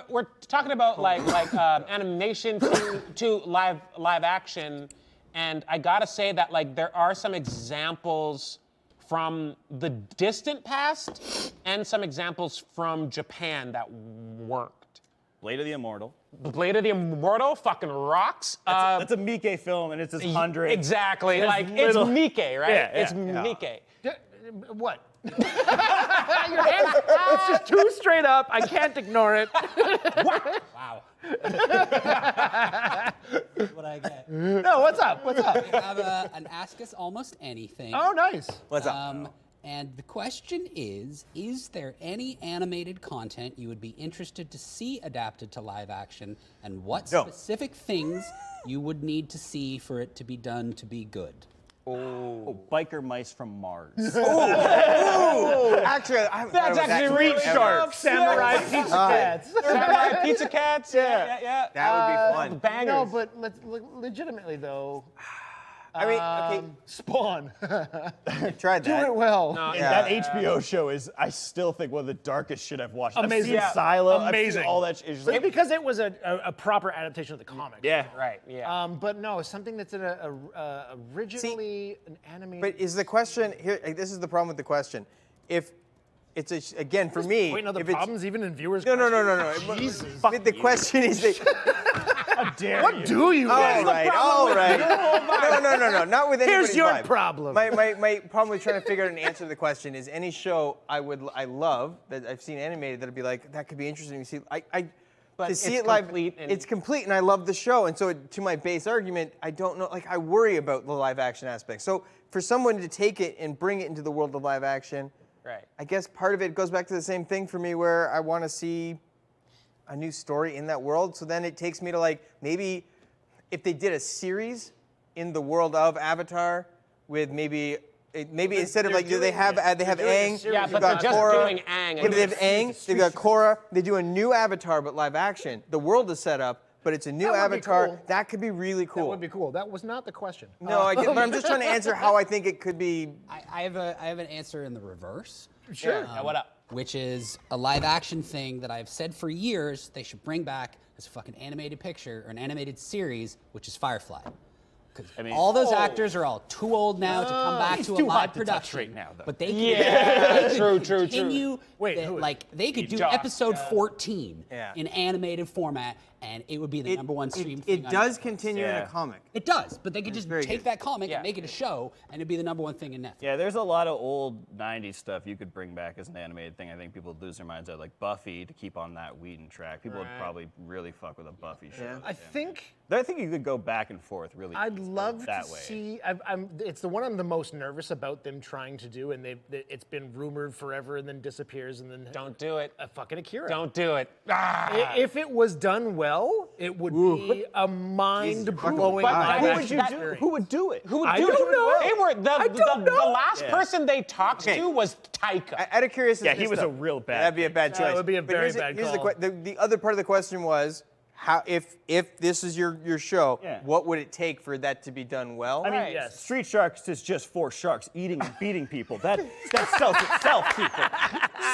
We're talking about like animation to live action, and I gotta say that like there are some examples from the distant past and some examples from Japan that worked. Blade of the Immortal. Blade of the Immortal fucking rocks. That's a Miike film, and it's his 100. Exactly, There's like little- it's Miike, right? Yeah, It's yeah. Miike. What? Your hands, it's just too straight up. I can't ignore it. Wow. That's what I get. No, what's up? What's up? We have an Ask Us Almost Anything. Oh, nice. What's up? And the question is there any animated content you would be interested to see adapted to live action, and what No. specific things you would need to see for it to be done to be good? Oh, biker mice from Mars. Actually, That's actually really Shark, samurai, pizza cats. Samurai Pizza Cats. Yeah. That would be fun. Bangers. No, but legitimately though, I mean, okay, Spawn. I tried Do that. it well. And that HBO show is, I still think, one of the darkest shit I've watched. Amazing. I've seen Silo. Amazing. I've seen all that shit. It's just But like, because it was a proper adaptation of the comic. yeah. Right. Yeah. But no, something that's originally an animated. But is the question here? This is the problem with the question. If it's again for me, Pointing out the if it's problems even in viewers. no. Jesus. The question is that. How dare What you? do you? All guys? right. No. Not with anybody's Here's your vibe. problem. My problem with trying to figure out an answer to the question is any show I love that I've seen animated that'd be like that could be interesting to see. But to see it's it live, complete and- it's complete, and I love the show. And so, to my base argument, I don't know. Like, I worry about the live action aspect. So, for someone to take it and bring it into the world of live action, Right. I guess part of it goes back to the same thing for me, where I want to see a new story in that world. So then it takes me to like maybe if they did a series in the world of Avatar with maybe instead of like they have Aang, series. Yeah, they've but got they're just Korra. doing Aang. Yeah, but they have Aang, they've got Korra. They do a new Avatar but live action. The world is set up, but it's a new That would be Avatar. cool. That could be really cool. That would be cool. That was not the question. No, I get, but I'm just trying to answer how I think it could be. I have an answer in the reverse. Sure. Yeah, what up? Which is a live action thing that I've said for years they should bring back as a fucking animated picture or an animated series, which is Firefly. Because all those actors are all too old now to come back He's to a too live hot to touch production. right now, though. But they Yeah, could, true. continue. Wait, the- who is- like they could do Josh. episode 14 Yeah. in animated format, and it would be the number one stream. It thing on does Netflix. continue in Yeah. a comic. It does, but they could just very take good. that comic Yeah. and make it a show, and it'd be the number one thing in Netflix. Yeah, there's a lot of old 90s stuff you could bring back as an animated thing. I think people would lose their minds at, like Buffy, to keep on that Wheaton track. People would probably really fuck with a Buffy show. I think I think you could go back and forth really I'd easily love that to way. see. It's the one I'm the most nervous about them trying to do, and it's been rumored forever, and then disappears, and then Don't do it. a fucking Akira. Don't do it. Ah. If it was done well, it would be a mind-blowing But live who action would you do? experience. Who would do it? Who would I do don't it? know. They were the last person they talked Okay. to was Taika. Out of curiosity, Yeah, he was a real bad. That'd be a bad choice. would be a But very here's bad here's call. The other part of the question was, how if this is your show, Yeah. what would it take for that to be done well? I mean, Right. Yes. Street Sharks is just 4 sharks eating and beating people. That sells itself, people.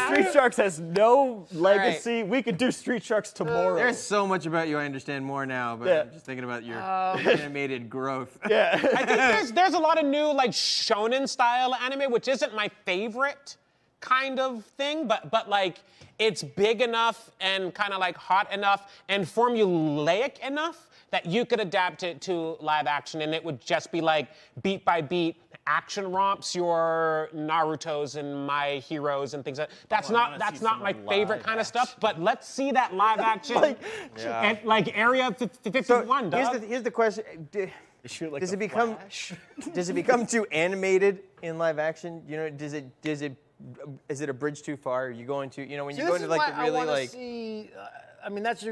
Street Sharks has no legacy. We could do Street Sharks tomorrow. There's so much about you I understand more now, but Yeah. I'm just thinking about your animated growth. yeah. I think there's a lot of new like shonen style anime, which isn't my favorite kind of thing, but like it's big enough and kind of like hot enough and formulaic enough that you could adapt it to live action, and it would just be like beat by beat action romps, your Narutos and My Heroes and things like that. That's wanna see not my some favorite live kind of stuff, but let's see that live action at like Area 51, dog. Here's the question. Shoot like Does a it become Flash. does it become too animated in live action? You know, is it a bridge too far? Are you going to, when you go into like the really I like see. I mean, that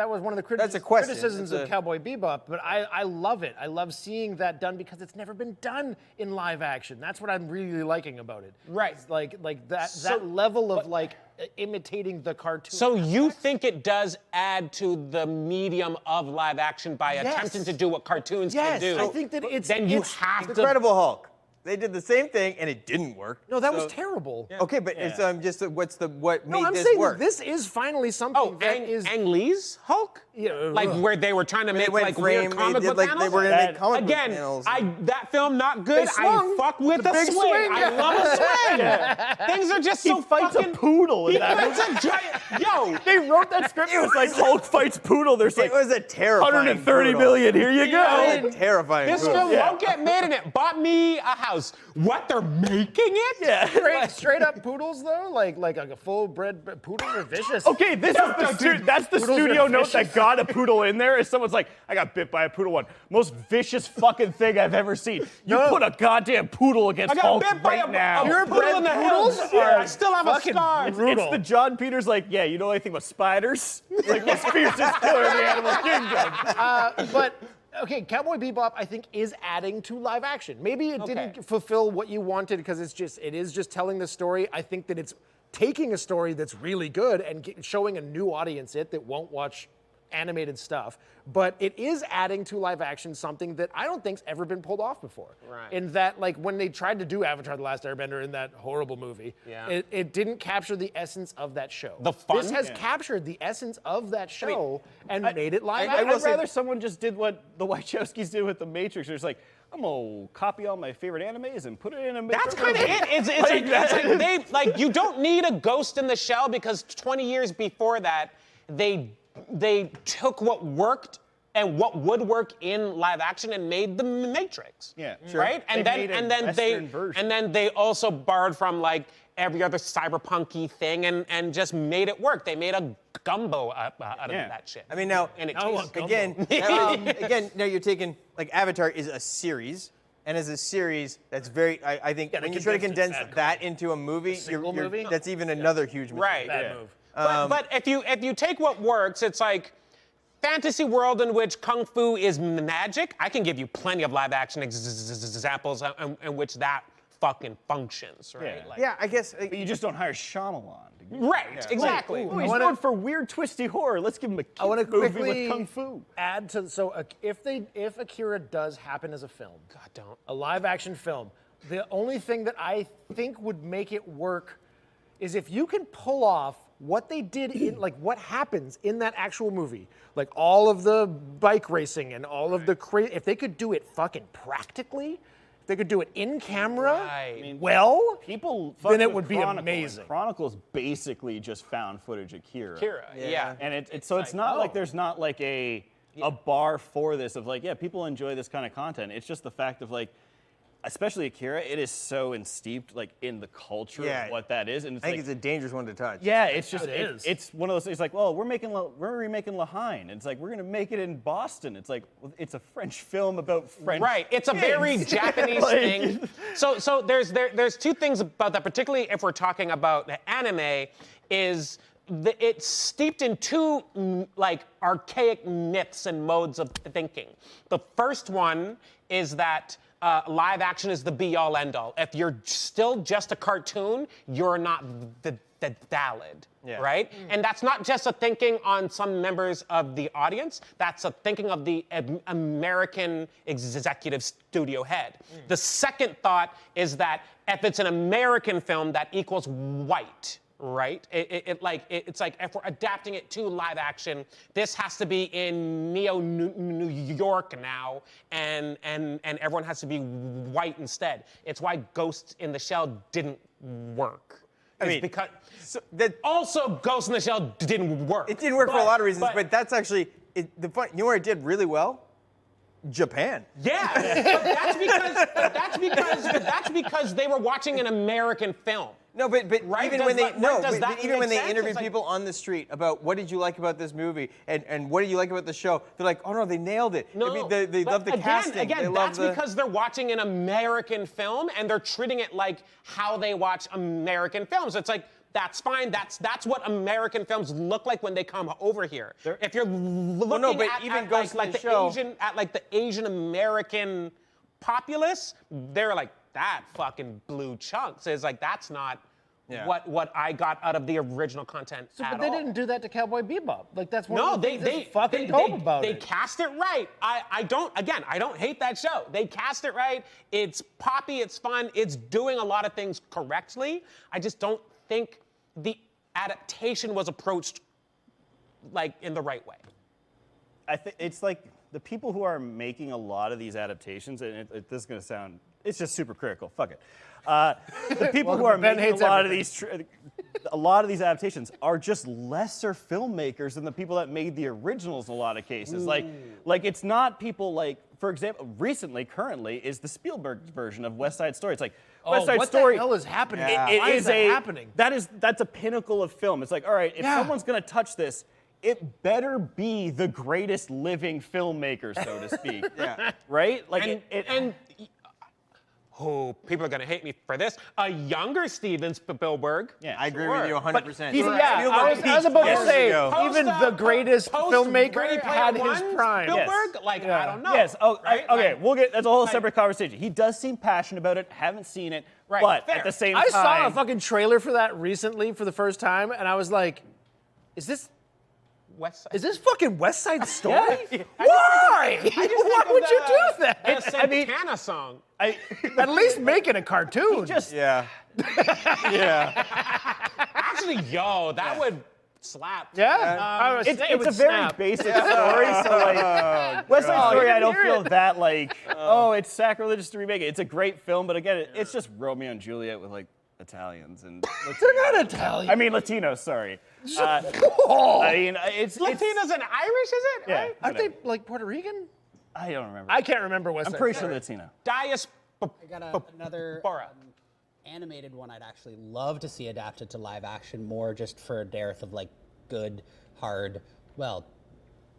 was one of the That's a question. criticisms That's of Cowboy Bebop, but I love it. I love seeing that done because it's never been done in live action. That's what I'm really liking about it. Right. It's like that level of like imitating the cartoon. So you think it does add to the medium of live action by Yes. attempting to do what cartoons yes, can do? I think that it's then you it's- have to. Incredible Hulk. They did the same thing and it didn't work. No, that So- was terrible. Okay, but it's just what No, made I'm this saying work? that this is finally something Oh, that is. Ang Lee's Hulk? Yeah, Like ugh. where they were trying to They make went like frame, weird comic they did book like panels? they were gonna make comic book Again, panels. that film not good. I swung. fuck with The the big swing. swing. I love a swing. Things are just so He fights fucking. a poodle in He that. fights a giant. Yo, They wrote that script. It was like Hulk fights poodle. There's like It was a terrifying 130 poodle. million. Here you go. It was a terrifying. this poodle. film won't get made, and it bought me a house. What, they're making it? Yeah. Straight up poodles though, like a full bred poodle are vicious. Okay, that's the Poodles studio are note that vicious. got a poodle in there. Is someone's like, I got bit by a poodle one. Most vicious fucking thing I've ever seen. You No. put a goddamn poodle against I got Hulk bit by right now. a Purebred poodle in the poodles hills. are I still have a fucking scar. brutal. It's the John Peters like, yeah, you know anything about spiders? Like most fiercest killer in the animal kingdom. But okay, Cowboy Bebop I think is adding to live action. Maybe it didn't fulfill what you wanted because it is just telling the story. I think that it's taking a story that's really good and showing a new audience it that won't watch animated stuff, but it is adding to live action something that I don't think's ever been pulled off before. Right. In that, like, when they tried to do Avatar: The Last Airbender in that horrible movie, Yeah. it didn't capture the essence of that show. The fun? This has captured the essence of that show and made it live I'd action. rather someone just did what the Wachowskis did with The Matrix. They're just like, I'm gonna copy all my favorite animes and put it in a Matrix. That's kind of it. It's like they you don't need a Ghost in the Shell because 20 years before that, they took what worked and what would work in live action and made the Matrix. Yeah, sure. Right? And They then made a Western version. and then they also borrowed from like every other cyberpunky thing and just made it work. They made a gumbo out of that shit. I mean, now, and it I tastes want again, now you're taking, like, Avatar is a series, and as a series, that's very, I think, when you try to condense that into a movie, movie? that's even another huge mistake. Right. Bad move. But if you take what works, it's like fantasy world in which kung fu is magic. I can give you plenty of live action examples in which that fucking functions, right? Yeah. Like- Yeah, I guess. But you just don't hire Shyamalan. Right, exactly. Oh, he's wanna- known for weird, twisty horror. Let's give him a I want to kid movie quickly with kung fu. add to if Akira does happen as a film, God, don't. a live action film, the only thing that I think would make it work is if you can pull off what they did in, like, what happens in that actual movie, like all of the bike racing and all of the if they could do it fucking practically, if they could do it in camera, Right. well, People then it with would be Chronicle, and amazing. Chronicle's basically just found footage Akira. Kira, yeah. And it's not like there's not like a bar for this of like, yeah, people enjoy this kind of content. It's just the fact of like, especially Akira, it is so steeped like in the culture Yeah. of what that is. And it's I think like, it's a dangerous one to touch. yeah, it's just It is. it's one of those things like, well, we're remaking Lahain. It's like we're gonna make it in Boston. It's like, well, it's a French film about French. Right, it's a very kids. Japanese Like- thing. So there's two things about that, particularly if we're talking about the anime, is it's steeped in two like archaic myths and modes of thinking. The first one is that live action is the be-all, end-all. If you're still just a cartoon, you're not the valid, right? And that's not just a thinking on some members of the audience, that's a thinking of the American executive studio head. The second thought is that if it's an American film, that equals white. Right? It's like if we're adapting it to live action, this has to be in New York now, and everyone has to be white instead. It's why Ghost in the Shell didn't work. I mean, because that also Ghost in the Shell didn't work. it didn't work for a lot of reasons, but that's actually the fun. You know where it did really well? Japan. yeah, but that's because they were watching an American film. No, but Right? even Does when they that- right, does but that even when make they sense? interviewed It's like- people on the street about what did you like about this movie and what do you like about the show, they're like, oh no, they nailed it. No, I mean, they but love the casting. Again, they love that's because they're watching an American film and they're treating it like how they watch American films. It's like, that's fine. That's what American films look like when they come over here. If you're looking but at, even at Ghost like in the the Shell- Asian American populace, they're like, that fucking blew chunks. It's like, that's not Yeah. what I got out of the original content at but they all. didn't do that to Cowboy Bebop. Like, that's one No, of the they things that's fucking dope about they it. cast it right. I don't hate that show. They cast it right. It's poppy, it's fun, it's doing a lot of things correctly. I just don't think the adaptation was approached like in the right way. I think it's like the people who are making a lot of these adaptations, and this is going to sound, it's just super critical. Fuck it. The people who are Ben making hates a lot of these adaptations are just lesser filmmakers than the people that made the originals in a lot of cases. Like it's not people like, for example, currently is the Spielberg version of West Side Story. It's like West Side what Story. the hell is happening? Yeah. Why is that happening? That's a pinnacle of film. It's like, all right, if someone's gonna touch this, it better be the greatest living filmmaker, so to speak. Yeah. Right? Like People are gonna hate me for this. A younger Steven Spielberg. Yeah, I agree with you 100%. He's, Spielberg I was about to years say, ago. even the greatest filmmaker Ready Player had his One, prime. Spielberg, like I don't know. Yes. Oh, right? okay. Like, We'll get. That's a whole separate conversation. He does seem passionate about it. Haven't seen it. Right, But fair. at the same I time, saw a fucking trailer for that recently for the first time, and I was like, is this West Side. Is this fucking West Side Story? Yeah. Why? I just think Why of would you the- do that? The Santana song. At least make it a cartoon. Yeah. Yeah. Actually, yo, that would slap. yeah. I was It's saying it would a very snap. basic story, so like West Side Story, I don't feel that like it's sacrilegious to remake it. It's a great film, but again, it's just Romeo and Juliet with like Italians and They're not Italian. I mean Latinos. Sorry. Oh. I mean it's Latinos and Irish, is it? yeah. Right? Aren't they like Puerto Rican? I don't remember. I can't remember West I'm Side pretty Story. sure Latino. I got another Bora. animated one I'd actually love to see adapted to live action, more just for a dearth of like good, hard, well,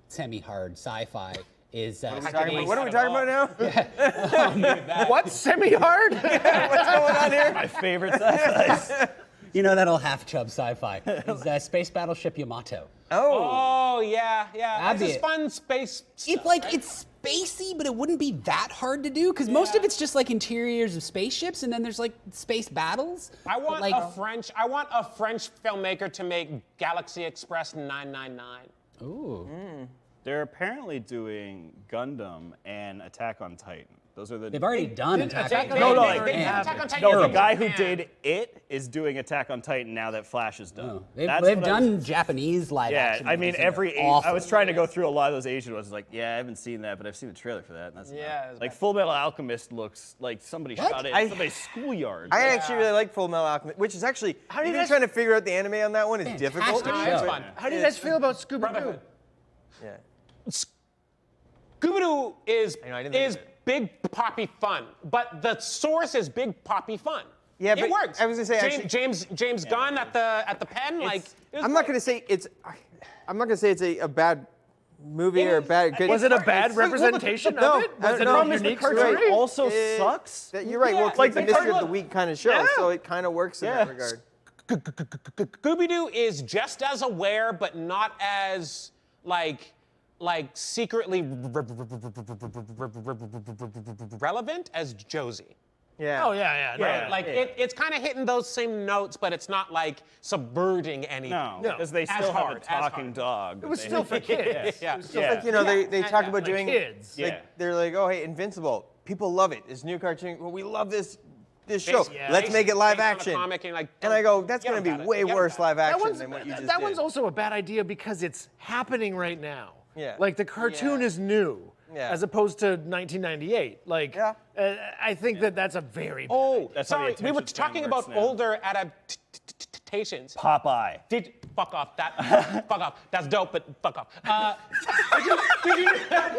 semi-hard sci-fi. Is What are we talking about now? What? Semi-hard? What's going on here? My favorite sci-fi. you know that old half-chub sci-fi? Is Space Battleship Yamato. Oh. Oh, yeah. That'd This be is it. fun space stuff, It's like right? it's spacey, but it wouldn't be that hard to do because most of it's just like interiors of spaceships, and then there's like space battles. I want like, a French filmmaker to make Galaxy Express 999. Ooh. They're apparently doing Gundam and Attack on Titan. Those are the They've already done Attack on No, Titan. no, They like, have Attack on it. Titan No, is the guy who Japan. did it is doing Attack on Titan now that Flash is done. Oh, They've That's they've what I was- done Japanese live Yeah, action. I mean, movies, and every they're I awful. was trying to go through a lot of those Asian ones. Like, yeah, I haven't seen that, but I've seen the trailer for that. And that's Yeah, enough. it's like bad. Full Metal Alchemist looks like somebody What? shot it I- in somebody's schoolyard. I actually really like Full Metal Alchemist, which is actually, do you even guys- trying to figure out the anime on that one is difficult. Fantastic It's show. fun. How do you guys feel about Scooby-Doo? Brotherhood. Yeah. Scooby-Doo is I know, I didn't think is of it. big poppy fun, but the source is big poppy fun. Yeah, it but works. I was gonna say, James Gunn at the pen, like it was I'm not great. gonna say it's. I'm not gonna say it's a bad movie or a bad good. Was it a bad representation no, of it? I Was don't it know. a The unique cartoon story? also sucks. You're right. Well, Yeah, it's like the like mystery the of the week kind of show, Yeah. so it kind of works in that Yeah. regard. Scooby-Doo is just as aware, but not as like secretly relevant as Josie. Yeah. Oh, yeah. No, Yeah. Like it's kind of hitting those same notes, but it's not like subverting anything. No, No. because they As still hard, have as a talking hard. dog. It was still for kids. Yeah. It was still Yeah. for Like, you know, they talk yeah, about like doing. kids. Yeah. Like, they're like, oh, hey, Invincible. People love it. This new cartoon. Well, we love this show. Yeah. Let's make it live Based on a action. comic and, like, And I go, that's forget going to about be it, way forget worse about it. live That action one's, than what you just that did. one's also a bad idea because it's happening right now. Yeah. Like the cartoon Yeah. is new. Yeah. As opposed to 1998. Like, Yeah. I think that's a very bad Oh, That's how the sorry. We were attention span talking works about now. older adaptations. Popeye. Fuck off. Fuck off. That's dope, but fuck off. Did you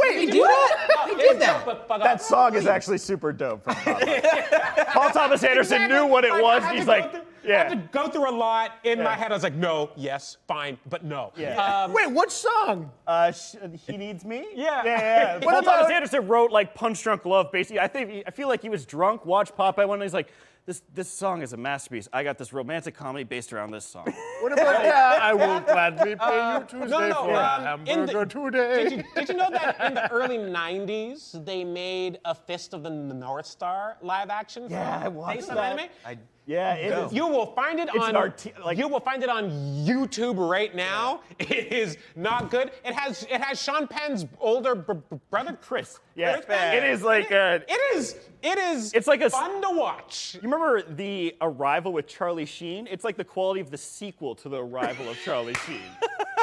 Wait, They do that? No, They did it's that. dope, but fuck That off. song is actually super dope from Popeye. Paul Thomas Anderson knew what it was. I had He's to like, go through, I had to yeah. go through a lot in my head. I was like, no, yes, fine, but no. Yeah. Wait, what song? He Needs Me? Yeah. Yeah. What Paul Thomas about- Anderson wrote like Punch Drunk Love, basically. I feel like he was drunk, watched Popeye one, and he's like, this song is a masterpiece. I got this romantic comedy based around this song. What about I will gladly pay you Tuesday No, for a hamburger today? Did you know that in the early 90s, they made a Fist of the North Star live action Yeah, I film watched based on that. anime? Yeah, it is. You will find it It's on an you will find it on YouTube right now. It is not good. It has Sean Penn's older brother Chris. Yeah, Chris Penn. it is like It is It's like a- fun to watch. You remember The Arrival with Charlie Sheen? It's like the quality of the sequel to The Arrival of Charlie Sheen.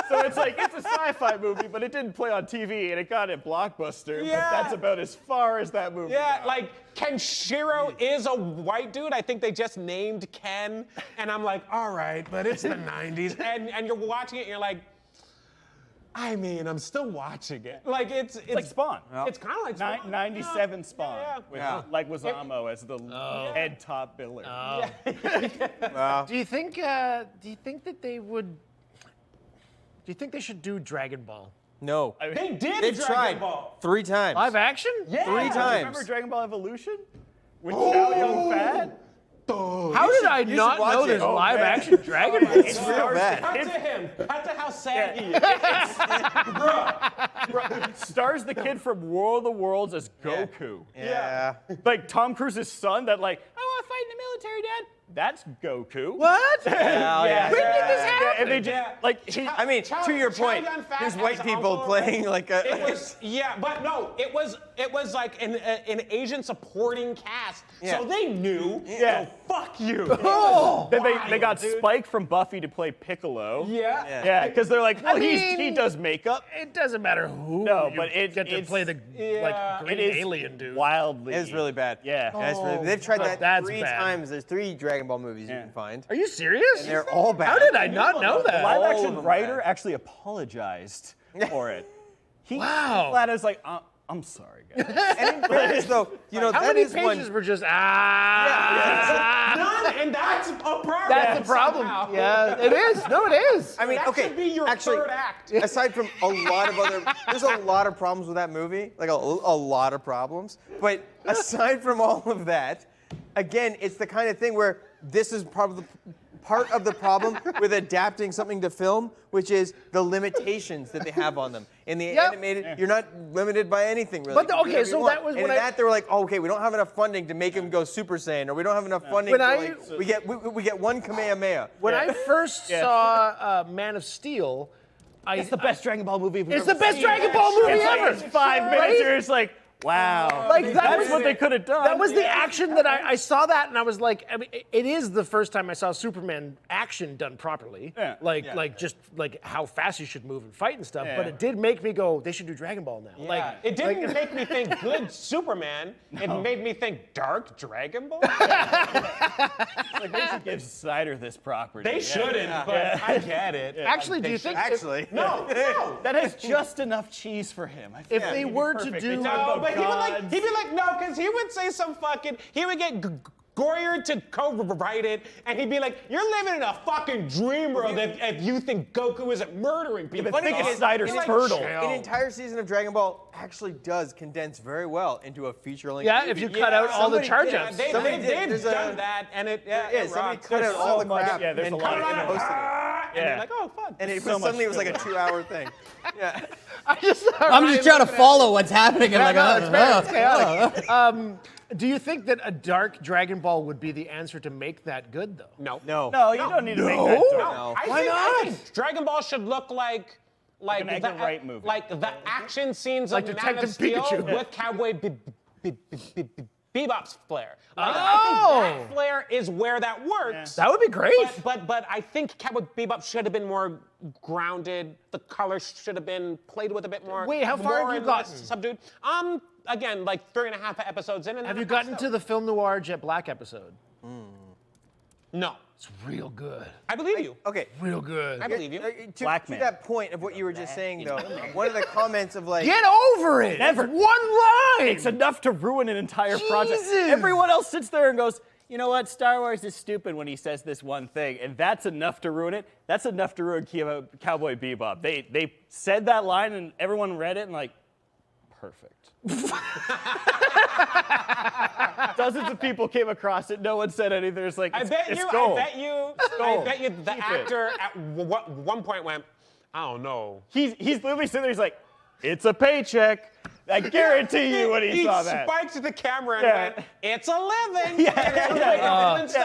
So it's like, it's a sci-fi movie, but it didn't play on TV, and it got a blockbuster, Yeah. but that's about as far as that movie Yeah, got. like Kenshiro is a white dude. I think they just named Ken, and I'm like, all right, but it's the 90s, and you're watching it, and you're like, I mean, I'm still watching it. Like it's like Spawn. It's kind of like Spawn. 97 Spawn, Yeah. with Yeah. Leguizamo as the head top biller. Do you think that they would? Do you think they should do Dragon Ball? No. They did They've Dragon tried Ball. 3 times. Live action? Yeah. 3 Remember times. Dragon Ball Evolution? With Chow Yun-Fat? How did I you not should watch know it. there's Oh, live man. action Dragon Ball? It's real bad. Cut to him. Cut to how sad he is. Stars the kid from World of Worlds as Goku. Yeah. Like Tom Cruise's son that like, I want to fight in the military, Dad. That's Goku. What? Yeah. When did this happen? And they just I mean, to your point, Chow Yun-Fat there's as white people uncle, playing like a. It was but no, it was like an Asian supporting cast, Yeah. so they knew. Yeah. So fuck you. Then they got Spike from Buffy to play Piccolo. Yeah. Yeah, because they're like, well, he mean- does makeup. It doesn't matter who. No, you but get to it's- play the green It is alien dude. wildly. It's really bad. Yeah. That's really, they've tried that that's 3 bad. times. There's 3 Dragon Ball movies you Yeah. can find. Are you serious? And they're all bad. How did I not know The that? live All of action them writer bad. actually apologized for it. He Wow. flat out was like, I'm sorry, guys. And in fairness, though, How that many is pages one. were just None, and that's a problem. That's the problem. somehow. Yeah, it is. No, it is. I mean, That okay, should be your actually, third act. aside from a lot of other, there's a lot of problems with that movie, like a lot of problems. But aside from all of that, again, it's the kind of thing where this is part of the problem with adapting something to film, which is the limitations that they have on them. In the Yep. animated, you're not limited by anything really. But You can do okay, whatever so you want. that was and when in I- that they were like, oh, okay, we don't have enough funding to make him go Super Saiyan, or we don't have enough funding When to I- like, we get one Kamehameha. When I first saw Man of Steel, It's the best Dragon Ball movie we've It's ever the best seen. Dragon Ball movie It's like, ever. it's 5 minutes, Right? you're just like, wow. Like, that That's was- what they could have done. that was the action that I saw that and I was like, I mean, it is the first time I saw Superman action done properly. Yeah. Like just like how fast you should move and fight and stuff. Yeah. But it did make me go, they should do Dragon Ball now. Like It didn't make me think good Superman. It made me think dark Dragon Ball. Like, they should give Snyder this property. They shouldn't, but I get it. actually, do you think if- Actually, No. That has just enough cheese for him. I feel If they he'd be were to perfect. do- They talk No, about but gods. he'd be like, no, because he would say some fucking, he would get Goyer to co-write it, and he'd be like, you're living in a fucking dream world if you think Goku isn't murdering people. but think thing of is, Snyder's it's like turtle. An entire season of Dragon Ball actually does condense very well into a feature-length Yeah, movie. if you cut out all the somebody charge did. ups. They've Somebody did. done There's a- that, and it, Yeah, it somebody rocks. cut out all the so much- crap yeah, there's and a lot of posted it. And Yeah. you're like, oh, fun. And it So much suddenly it was like a 2-hour thing. Yeah. I just I'm just trying to follow what's happening. And like, No, it's fair, it's chaotic. Do you think that a dark Dragon Ball would be the answer to make that good, though? No. No, you don't need to make that No? dark. No. I think Dragon Ball should look like an Edgar Wright movie. Like the action scenes Like of Man Detective of Steel Pikachu. with Cowboy Bebop's flair. Like, Oh. I think that flair is where that works. That would be great. But I think Cowboy Bebop should have been more grounded. The color should have been played with a bit more. Wait, how far more have you and less gotten? Subdued. Again, like 3.5 episodes in. And Have then you I'm gotten out. to the Film Noir Jet Black episode? No. It's real good. I believe you. Okay. Real good. I believe you. To Black man. that point of what you were just saying, though, one of the comments of like, Get over it. Never. It's one line. It's enough to ruin an entire project. Jesus. Everyone else sits there and goes, you know what? Star Wars is stupid when he says this one thing, and that's enough to ruin it. That's enough to ruin Cowboy Bebop. They said that line, and everyone read it and like, perfect. Dozens of people came across it. No one said anything. It's like, I it's, bet it's you. gold. I bet you. The Keep it. actor at one point went, I don't know. He's literally sitting there. He's like, it's a paycheck. I guarantee you when he saw that. He spiked the camera and Yeah. went, it's a living. Yeah. It's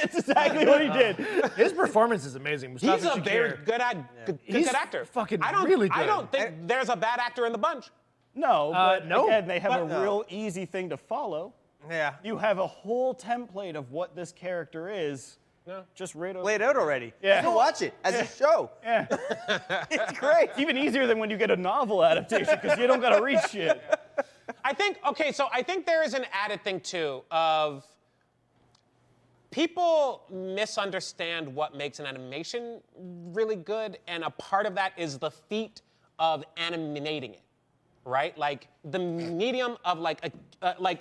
It's exactly what he did. His performance is amazing. He's Mustafa a very Shakir. good He's actor. fucking I don't, really I good. don't think there's a bad actor in the bunch. No, but no. again, they have But a real easy thing to follow. yeah, You have a whole template of what this character is. Just right over. lay it out already. Yeah. Go watch it as a show. Yeah. It's great. It's even easier than when you get a novel adaptation because you don't got to read shit. I think there is an added thing too of people misunderstand what makes an animation really good, and a part of that is the feat of animating it, right? Like the medium of like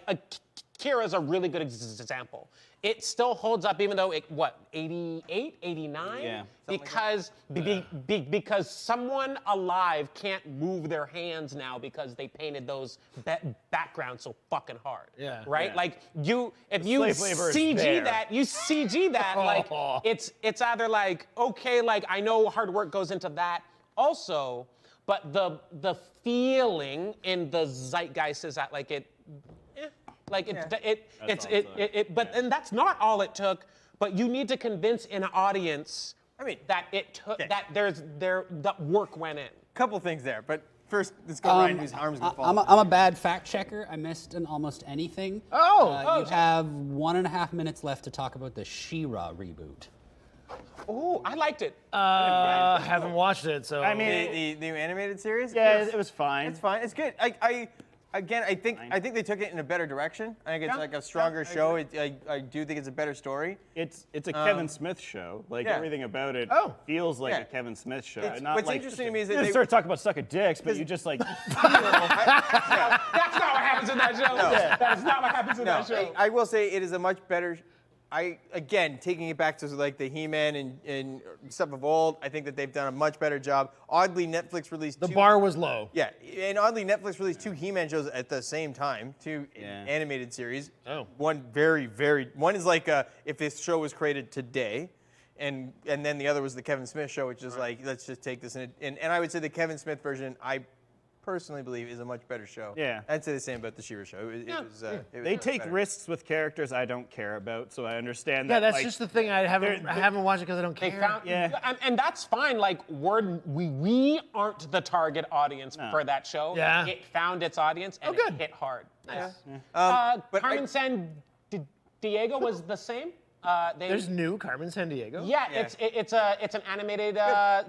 Akira is a really good example. It still holds up even though 88, 89? Yeah. Because someone alive can't move their hands now because they painted those backgrounds so fucking hard. Yeah. Right? Yeah. Like if you slave labor is there. CG that, like it's either like, okay, like I know hard work goes into that also, but the feeling in the zeitgeist is that like but and that's not all it took, but you need to convince an audience I mean, that it took that work went in. couple things there, but first, let's go Ryan, whose arm's gonna fall. I'm a bad fact checker. I missed almost anything. You have 1.5 minutes left to talk about the She-Ra reboot. Oh, I liked it. Haven't watched it, so. I mean, the new animated series. yeah, it was fine. It's fine. It's good. I think they took it in a better direction. I think it's like a stronger show. I do think it's a better story. It's a Kevin Smith show. Like yeah. everything about it feels like Yeah. a Kevin Smith show. It's- Not what's like interesting to me is that you they- start talking about sucking dicks, but you just like That's not what happens in that show. That is not what happens in that show. I will say it is a much better. Again, taking it back to like the He-Man and stuff of old, I think that they've done a much better job. Oddly, Netflix released The bar was low. Yeah, and oddly, Netflix released 2 He-Man shows at the same time, 2 Yeah. animated series. Oh. One one is like if this show was created today, and then the other was the Kevin Smith show, which is like let's just take this and I would say the Kevin Smith version I personally believe is a much better show. Yeah. I'd say the same about the She-Ra show. It was they take better. risks with characters I don't care about, so I understand Yeah, that. that's like, just the thing. I haven't watched it because I don't They care. found, Yeah. and that's fine. Like we aren't the target audience for that show. Yeah. It found its audience and good. it hit hard. Nice. But Carmen San-Diego was the same. There's new Carmen Sandiego. Yeah, it's an animated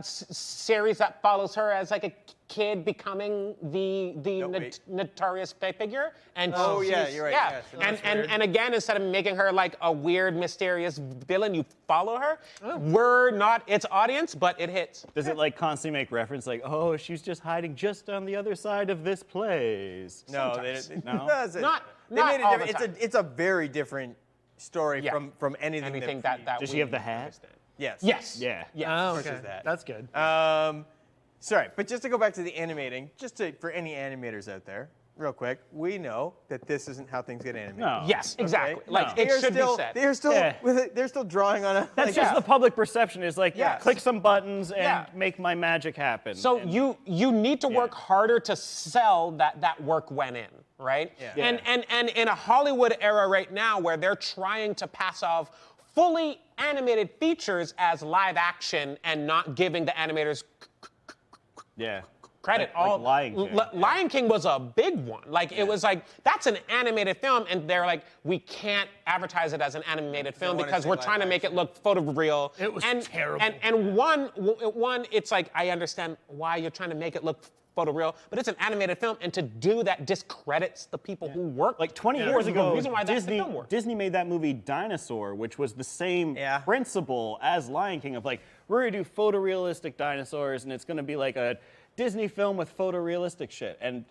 series that follows her as like a kid becoming the wait. notorious figure, and Oh, yeah, she's- you're right, Yeah, yes. and again, instead of making her like a weird, mysterious villain, you follow her. We're not its audience, but it hits. Does it like constantly make reference like, oh, she's just hiding just on the other side of this place? no, they didn't. No? Not They made it all the different. time. It's a very different story Yeah. from anything. Anything that that Does she we have the hat? understand. yes. Yes. Yeah. Yes. Oh, Versus okay. that. That's good. Sorry, but just to go back to the animating, for any animators out there, real quick, we know that this isn't how things get animated. No. Yes, exactly. Okay? Like They it are should still, be said. They're still Yeah. they're still drawing on a. That's like, just the public perception is like, Yes. click some buttons and Yeah. make my magic happen. So And- you need to work harder to sell that work went in, right? Yeah. And in a Hollywood era right now where they're trying to pass off fully animated features as live action and not giving the animators yeah. credit. Like Lion King. Lion King was a big one. Like it was like that's an animated film, and they're like we can't advertise it as an animated film wanna because say we're live trying to make it look photoreal. It was terrible. And one, it's like I understand why you're trying to make it look photoreal, but it's an animated film, and to do that discredits the people who work. Like 20 Yeah. years The ago, reason why that's the film work. Disney made that movie Dinosaur, which was the same principle as Lion King of like, we're gonna do photorealistic dinosaurs and it's gonna be like a Disney film with photorealistic shit. And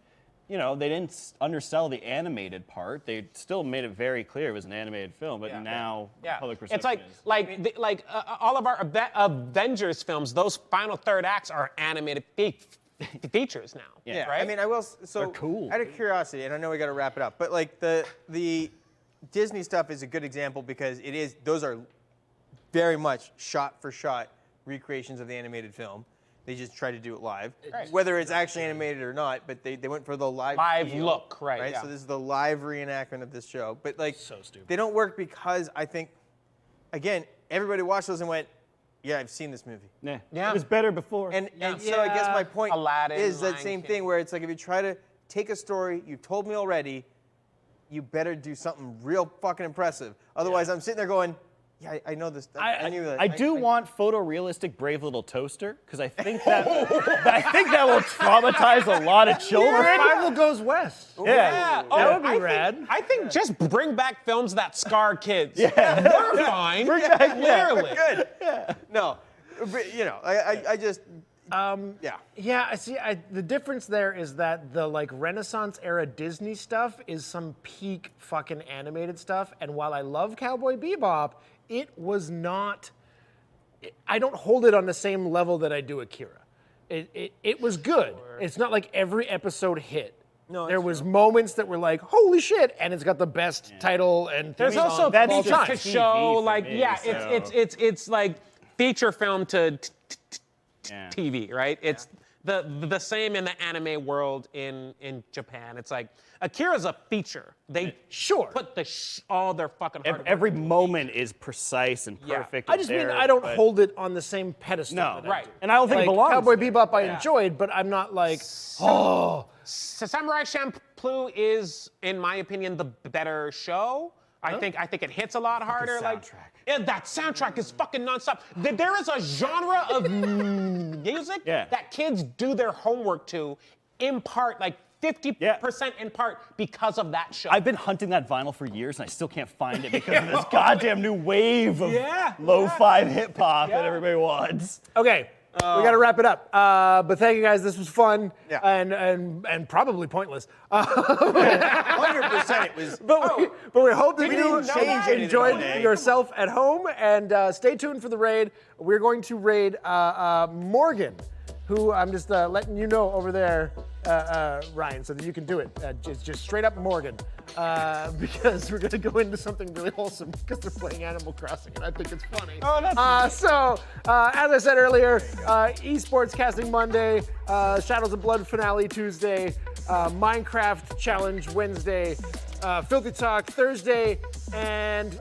you know, they didn't undersell the animated part. They still made it very clear it was an animated film, but now public perception It's is. all of our Avengers films, those final third acts are animated features now. Yeah, right? I mean, I will. So, cool. out of curiosity, and I know we got to wrap it up, but like the Disney stuff is a good example because those are very much shot for shot recreations of the animated film. They just try to do it live, whether it's actually animated or not. But they went for the live feel, look, right? Yeah. So this is the live reenactment of this show. But like, So stupid. they don't work because I think, again, everybody watched those and went, "Yeah, I've seen this movie." Yeah. It was better before. And so I guess my point Aladdin, is that Lion same King. thing where it's like if you try to take a story you've told me already, you better do something real fucking impressive. Otherwise, I'm sitting there going, "Yeah, I know this." I knew that. I do want photorealistic Brave Little Toaster because I think that will traumatize a lot of children. Survival Goes West. Yeah. That would be I rad. Think, I think just bring back films that scar kids. Yeah. We're fine. Clearly. Good. No, but, you know, I just. Yeah. Yeah, I see. The difference there is that the like Renaissance era Disney stuff is some peak fucking animated stuff, and while I love Cowboy Bebop, it was not. I don't hold it on the same level that I do Akira. It was good. It's not like every episode hit. No, there that's was moments that were like, holy shit, and it's got the best title and There's theme also song that's of all just time. to show for like me, yeah, so- it's like feature film to Yeah. TV, right? It's the same in the anime world in Japan. It's like Akira's a feature. They put all their fucking hard work. Every moment is precise and perfect. I just mean I don't hold it on the same pedestal. No, that I right. do. And I don't think Like, it belongs. Cowboy there. Bebop I enjoyed, but I'm not like, Samurai Champloo is, in my opinion, the better show. I think it hits a lot harder. That soundtrack is fucking nonstop. There is a genre of music that kids do their homework to, in part, like 50% in part because of that show. I've been hunting that vinyl for years and I still can't find it because of this goddamn new wave of lo-fi hip hop that everybody wants. Okay. We got to wrap it up. But thank you guys. This was fun Yeah. and probably pointless. 100% it was. But we hope that you didn't change anything enjoyed today. yourself at home. And stay tuned for the raid. We're going to raid Morgan, who I'm just letting you know over there, Ryan, so that you can do it. Just straight up Morgan. Because we're going to go into something really wholesome because they're playing Animal Crossing, and I think it's funny. Oh, that's as I said earlier, Esports Casting Monday, Shadows of Blood Finale Tuesday, Minecraft Challenge Wednesday, Filthy Talk Thursday, and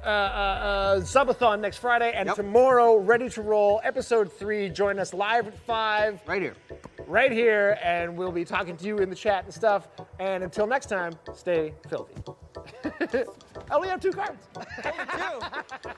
Subathon next Friday, and tomorrow, Ready to Roll, Episode 3. Join us live at 5. Right here, and we'll be talking to you in the chat and stuff. And until next time, stay filthy. I only have 2 cards. Only 2.